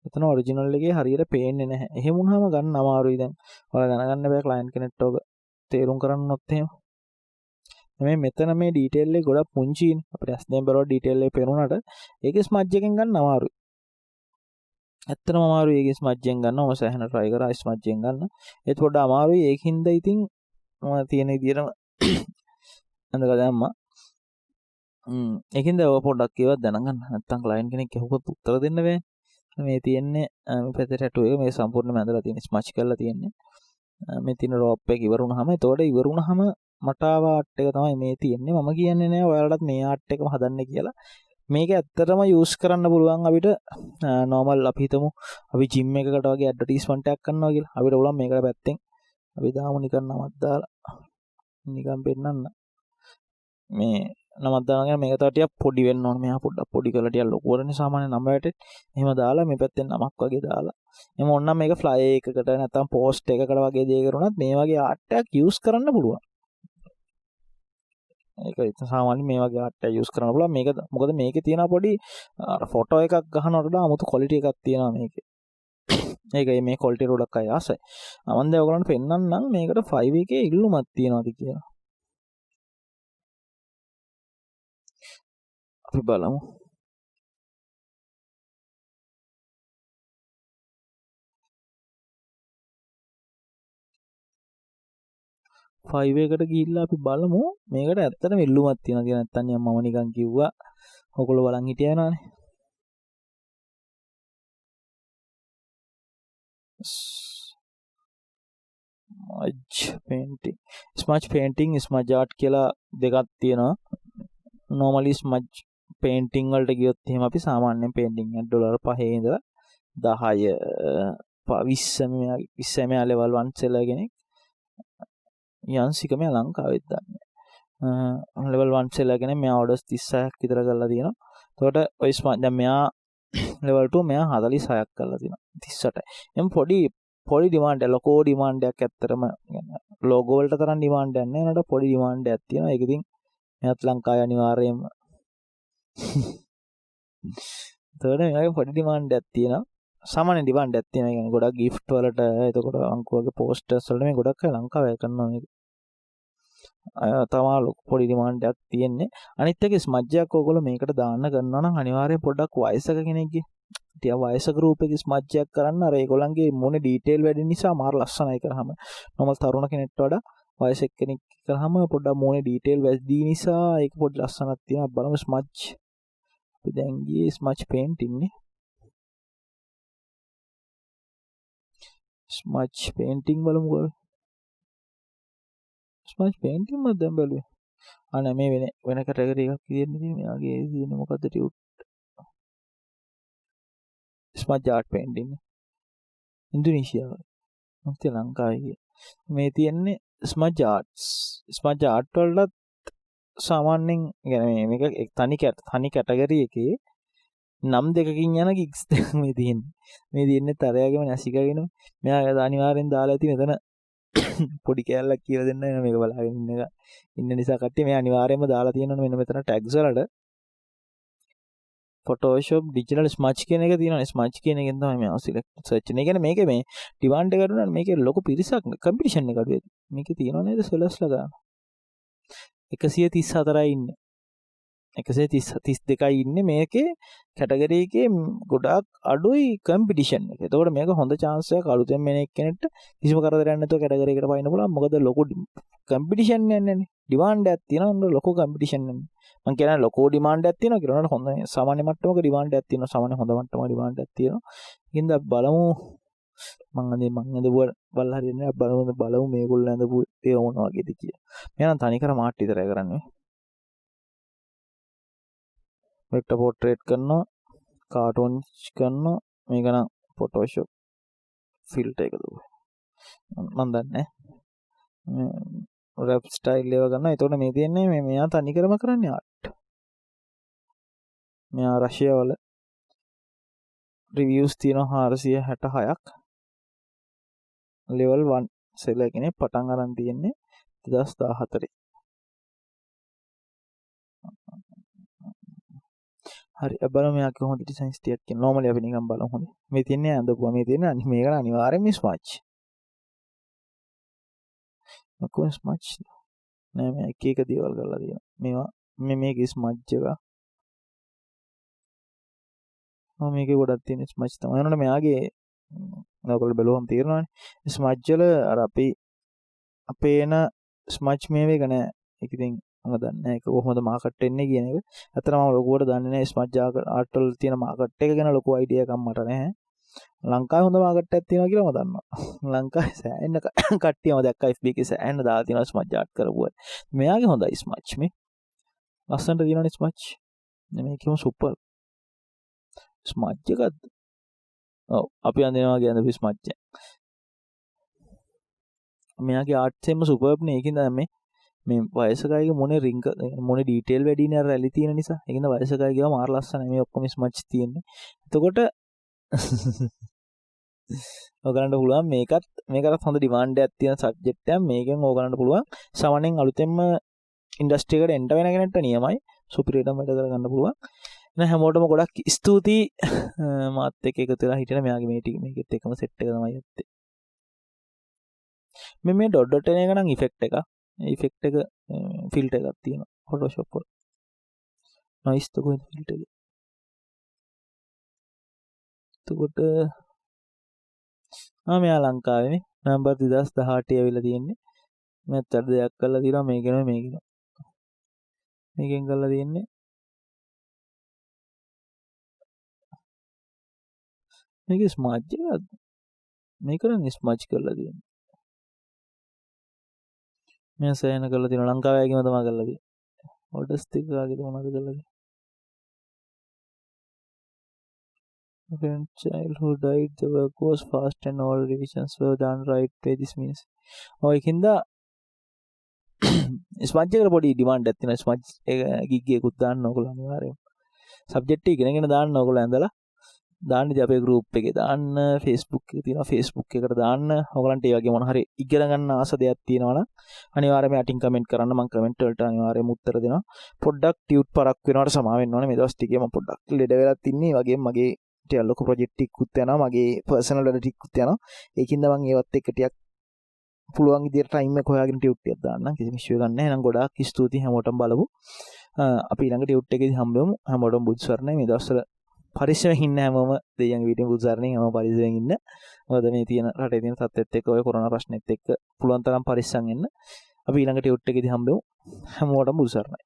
එතන ඔරිජිනල් එකේ හරියට පේන්නේ නැහැ. එහෙම වුණාම ගන්න අමාරුයි දැන්. ඔයාලා දැනගන්න බෑ ක්ලයන්ට් කෙනෙක්ට ඔක තේරුම් කරන්නොත් එහෙම. මේ මෙතන මේ ඩීටේල් එක ගොඩක් පුංචිනේ. අපිට ඇස් දෙකෙන් බලුවා ඩීටේල් එක පේනුණාට ඒකේ ස්මජ් එකෙන් ගන්න අමාරුයි. ඇත්තටම අමාරුයි ඒකේ ස්මජ් එකෙන් ගන්න. මම සෑහෙන try කරා ස්මජ් එකෙන් ගන්න. ඒත් පොඩ්ඩක් අමාරුයි. ඒකින්ද ඉතින් මම තියෙන විදියටම අඳලා දැම්මා. ඒකින්ද ඔය පොඩ්ඩක් ඒවත් දැනගන්න. නැත්තම් ක්ලයන්ට් කෙනෙක් අහුවොත් උත්තර දෙන්න බෑ. මේ තියෙන්නේ මේ පැත්තේ ටැටූ එක මේ සම්පූර්ණයෙන්ම ඇඳලා තියෙන ස්මච් කරලා තියෙන්නේ. මේ තියෙන රෝප් එක ඉවර වුණාම එතකොට ඉවර වුණාම මට ආව ආර්ට් එක තමයි මේ තියෙන්නේ. මම කියන්නේ නෑ ඔයාලටත් මේ ආර්ට් එකම හදන්න කියලා. මේක ඇත්තටම යූස් කරන්න පුළුවන් අපිට නෝමල් අපි හිතමු අපි ජිම් එකකට වගේ ඇඩ්වර්ටයිස්මන්ට් එකක් කරනවා කියලා. අපිට පුළුවන් මේකට පැත්තෙන් අපි දාමු නිකන් නමක් දාලා නිකන් පෙන්නන්න. මේ නමක් දාගෙන මේක තව ටිකක් පොඩි වෙන්න ඕනේ. මෙහා පොඩ්ඩක් පොඩි කරලා ටිකක් ලොකු කරන්නේ සාමාන්‍ය නම වැටේ. එහෙම දාලා මේ පැත්තෙන් නමක් වගේ දාලා. එහෙම ඕනනම් මේක ෆ්ලයි එකකට නැත්නම් පෝස්ට් එකකට වගේ දෙයකට උනත් මේ වගේ ආර්ට් එකක් යූස් කරන්න පුළුවන්. ඒක සාමාන්‍යයෙන් මේ වගේ ආර්ට් එකක් යූස් කරන්න පුළුවන්. මේක මොකද මේකේ තියෙන පොඩි අර ෆොටෝ එකක් ගහනකොට වඩා 아무තු ක්වොලිටි එකක් තියෙනවා මේකේ. ඒකයි මේ ක්වොලිටි එක ගොඩක් අය ආසයි. මම දැන් ඔයගලන්ට පෙන්නන්නම් මේකට 5 එකේ ඉල්ලුමක් තියෙනවද කියලා. අපි බලමු. 5 එකට ගිහිල්ලා අපි බලමු මේකට ඇත්තටම ඉල්ලුමක් තියෙනවද කියලා. නැත්නම් මම නිකන් කිව්වා. ඔයගොල්ලෝ බලන් හිටියා නෑනේ. ස්මච් පේන්ටිං ස්මච් ආර්ට් කියලා දෙකක් තියෙනවා. normally ස්මච් පේන්ටිං වලට ගියොත් එහෙම අපි සාමාන්‍යයෙන් පේන්ටිං එක ඩොලර් 5 ඉඳලා 10 20 මෙයා ලෙවල් 1 සෙලර් කෙනෙක් යන්සික මෙයා ලංකාවෙත් දන්නේ. ලෙවල් 1 සෙලර් කෙනෙක් මෙයා ඕඩර්ස් 36ක් විතර කරලා තියෙනවා. එතකොට ඔය දැන් මෙයා ලෙවල් 2 මෙයා 46ක් කරලා තියෙනවා 38යි. එම් පොඩි ඩිමාන්ඩ් එක ලොකෝ ඩිමාන්ඩ් එකක් ඇත්තරම ලෝගෝ වලට තරම් ඩිමාන්ඩ් එකක් නෑ. නේද පොඩි ඩිමාන්ඩ් එකක් තියෙනවා. ඒක ඉතින් මෙයාත් ලංකාවේ අනිවාර්යයෙන්ම එතකොට මේකේ පොඩි ඩිමාන්ඩ් එකක් තියෙනවා. සාමාන්‍ය ඩිමාන්ඩ් එකක් තියෙනවා. يعني ගොඩක් gift වලට එතකොට අංකු වගේ posters වලට මේ ගොඩක් අය ලංකාවේ කරනවා මේක. තමා ලොකු පොඩි ඩිමාන්ඩ් එකක් තියෙන්නේ. අනිත් එක ස්මජ් එකක් ඔයගොල්ලෝ මේකට දාන්න කරනවා නම් අනිවාර්යයෙන් පොඩ්ඩක් වයසක කෙනෙක්ගේ ටික වයසක ගෲප් එකේ ස්මජ් එකක් කරන්න අර ඒගොල්ලන්ගේ මොනේ ඩීටේල් වැඩි නිසා මාර ලස්සනයි කරාම. නොමල් තරුණ කෙනෙක්ට වඩා වයසක කෙනෙක් කරාම පොඩ්ඩක් මොනේ ඩීටේල් වැඩි නිසා ඒක පොඩි ලස්සනක් තියෙනවා. බලමු ස්මජ්. අපි දැන් ගියේ ස්මජ් පේන්ටින් නේ. ස්මජ් පේන්ටින් බලමු කොහේ. ස්මජ් පේන්ටින් මම දැන් බලුවේ. අනේ මේ වෙන කැටගරි එකක් තියෙන්නේ මෙයාගේ තියෙන මොකද්ද ටියුට් ස්මජ් ආර්ට් පේන්ටින් ඉන්දුනීසියාව මොකද ලංකාවේ මේ තියෙන්නේ ස්මජ් ආර්ට් වලට සාමාන්‍යයෙන් يعني මේක තනි කැටගරි එකේ නම් දෙකකින් යන ගිග්ස් මේ තියෙන්නේ. මේ තියෙන්නේ තරයාගේම නැසිකගෙන. මෙයා අනිවාර්යෙන් දාලා ඇති මෙතන පොඩි කෑල්ලක් කියලා දෙන්න එන මේක බලාගෙන ඉන්න නිසා කට්ටිය මේ අනිවාර්යයෙන්ම දාලා තියෙනවනේ මෙන්න මෙතන ටැග්ස් වලට Photoshop digital smudge කියන එක තියෙනවා. smudge කියන එකෙන් තමයි මේ select search එක. ඒ කියන්නේ මේකේ මේ demand එක අඩු නම් මේකේ ලොකු පිරිසක් competition එක අඩු වෙයි. මේකේ තියෙනව නේද sellers ලා ගන්න. 134යි ඉන්නේ. 132යි ඉන්නේ මේකේ කැටගරි එකේ ගොඩාක් අඩුයි කම්පිටිෂන් එක. එතකොට මේක හොඳ chance එකක් අලුතෙන් මෙන එක්කෙනෙක්ට කිසිම කරදරයක් නැතුව කැටගරි එකට පයින්න පුළුවන්. මොකද ලොකු කම්පිටිෂන් යන්නේ. ඩිමාන්ඩ් එකක් තියෙනවා ලොකු කම්පිටිෂන් යන්නේ. මම කියන්නේ ලොකු ඩිමාන්ඩ් එකක් තියෙනවා කියලා නේද? හොඳ සාමාන්‍ය මට්ටමක ඩිමාන්ඩ් එකක් තියෙනවා. සාමාන්‍ය හොඳ මට්ටමක ඩිමාන්ඩ් එකක් තියෙනවා. ඉතින් බලමු මම අඳපුවා බලලා හරියන්නේ බලමු මේගොල්ලෝ අඳපු ඒ මොන වගේද කියලා. මම නම් තනිකර මාට් විතරයි කරන්නේ. වෙක්ටර් පෝට්‍රේට් කරනවා කාටුන් කරනවා මේක නම් Photoshop ෆිල්ටර් එක දුව මම දන්නේ රැප් ස්ටයිල් ඒවා ගන්නවා. එතකොට මේ තියෙන්නේ මෙයා තනිකරම කරන්නේ ආර්ට්. මෙයා රෂියා වල රිවිව්ස් තියෙනවා 466ක්. ලෙවල් 1 සෙලර් කෙනෙක් පටන් අරන් තියෙන්නේ 2014. හරි බලමු මෙයා කොහොමද ඩිසයින්ස් ටිකක් කියන. normally අපි නිකන් බලමු හොඳ. මේ තියන්නේ අඳපුවා මේ තියන්නේ මේක අනිවාර්යෙන් මේ ස්මච්. මොකෝ ස්මච් නෑ මේ එක එක දේවල් කරලා තියෙනවා. මේවා මේකේ ස්මච් එක. මේකේ ගොඩක් තියෙන ස්මච් තමයි. එනකොට මෙයාගේ ඔයගොල්ලෝ බලුවම තේරෙනවානේ. ස්මච් වල අර අපේ එන ස්මච් මේ වේක නෑ. ඒක ඉතින් මම දන්නේ නැහැ ඒක කොහොමද මාකට් වෙන්නේ කියන එක. අතන මම ලොකුවට දන්නේ නැහැ ස්මච් ආර්ට් වල තියෙන මාකට් එක ගැන ලොකු අයිඩියා එකක් මට නැහැ. ලංකාවේ හොඳ මාකට් එකක් තියෙනවා කියලා මම දන්නවා. ලංකාවේ සෑහෙන කට්ටියම දැක්කා FB එකේ සෑහෙන දාලා තියෙනවා ස්මච් ආර්ට් කරපුවා. මෙයාගේ හොඳයි ස්මච් මේ. ලස්සනට තියෙනවනේ ස්මච්. මේකම සුපර්. ස්මච් එකක්ද? ඔව් අපි අඳිනවා කියන්නේ ස්මච් එක. මෙයාගේ ආර්ට්ස් එම සුපර්බ් නේ. ඒකින්ද මේ වයසකයිගේ මොනේ රින්ක මොනේ ඩීටේල් වැඩි නේ අර රැලි තියෙන නිසා. ඒකින්ද වයසකයි ගියාම මාර ලස්සනයි. මේ ඔක්කොම ස්මච් තියෙන්නේ. එතකොට ඔයගලන්ට පුළුවන් මේකටත් හොඳ ඩිමාන්ඩ් එකක් තියෙන සබ්ජෙක්ට් එකක්. මේකෙන් ඔයගලන්ට පුළුවන් සාමාන්‍යයෙන් අලුතෙන්ම ඉන්ඩස්ට්‍රි එකට එන්ටර් වෙන කෙනෙක්ට නියමයි සුපිරියටම වැඩ කරගන්න පුළුවන්. එහෙනම් හැමෝටම ගොඩක් ස්තුතියි මාත් එක්ක එකතු වෙලා හිටින මෙයාගේ මේකෙත් එකම සෙට් එක තමයි ඇත්තේ. මේ ඩොට් එන එක නම් ඉෆෙක්ට් එක. ඉෆෙක්ට් එක ෆිල්ටර් එකක් තියෙනවා Photoshop වල. නොයිස් તો කොහෙද ෆිල්ටර් එක? එතකොට මෙයා ලංකාවේ මේ නවම්බර් 2018 ඇවිල්ලා තියෙන්නේ. මම අර දෙයක් කරලා තියෙනවා මේකෙන් කරලා තියෙන්නේ. මේක ස්මච් එකක්ද? මේක නම් ස්මච් කරලා තියෙන්නේ. මම සෑහෙන කරලා තියෙනවා ලංකාවේ ආගිම තමයි කරලා තියෙන්නේ. ඕඩර්ස් ටික ආගේ මොනවද කරලා තියෙන්නේ? When childhood died, the work was fast and all revisions were done right way. This means ඒකින්ද ස්මච් එකට පොඩි ඩිමාන්ඩ් එකක් තියෙනවා. ස්මච් එක ගිග් එකකුත් දාන්න ඕගොල්ලෝ අනිවාර්යයෙන්. සබ්ජෙක්ට් එක ඉගෙනගෙන දාන්න ඕගොල්ලෝ ඇඳලා දාන්න ඉතින් අපේ group එකේ දාන්න Facebook එකේ තියෙනවා Facebook එකට දාන්න. ඕගලන්ට ඒ වගේ මොන හරි ඉගෙන ගන්න ආස දෙයක් තියෙනවා නම් අනිවාර්යයෙන්ම යටින් කමෙන්ට් කරන්න. මම කමෙන්ට් වලට අනිවාර්යයෙන්ම උත්තර දෙනවා. පොඩ්ඩක් ටියුට් පරක් වෙනවට සමා වෙන්න ඕනේ. මේ දවස් ටිකේ මම පොඩ්ඩක් ලෙඩ වෙලත් ඉන්නේ. වගේම මගේ ටික ලොකු ප්‍රොජෙක්ට් ටිකකුත් යනවා. මගේ පර්සනල් වැඩ ටිකකුත් යනවා. ඒකින්ද මම ඒවත් එක්ක ටිකක් පුළුවන් විදියට ටයිම් එක හොයාගෙන ටියුට් එකක් දාන්න. කිසිම ඉෂුව එකක් නැහැ. එහෙනම් ගොඩාක් ස්තුතියි හැමෝටම බලමු. අපි ඊළඟ ටියුට් එකේදී හම්බෙමු. හැමෝටම බුදු සරණයි. මේ දවස්වල පරිස්සමෙන් ඉන්න හැමෝම දෙයියන්ගේ වීඩියෝ බුදු සරණින් හැමෝම පරිස්සමෙන් ඉන්න. මොකද මේ තියෙන රටේ තියෙන තත්ත්වෙත් එක්ක ඔය කොරෝනා ප්‍රශ්නෙත් එක්ක පුළුවන් තරම් පරිස්සම් වෙන්න. අපි ඊළඟ ටියුට් එකේදී හම්බෙමු. හැමෝටම බුදු සරණයි.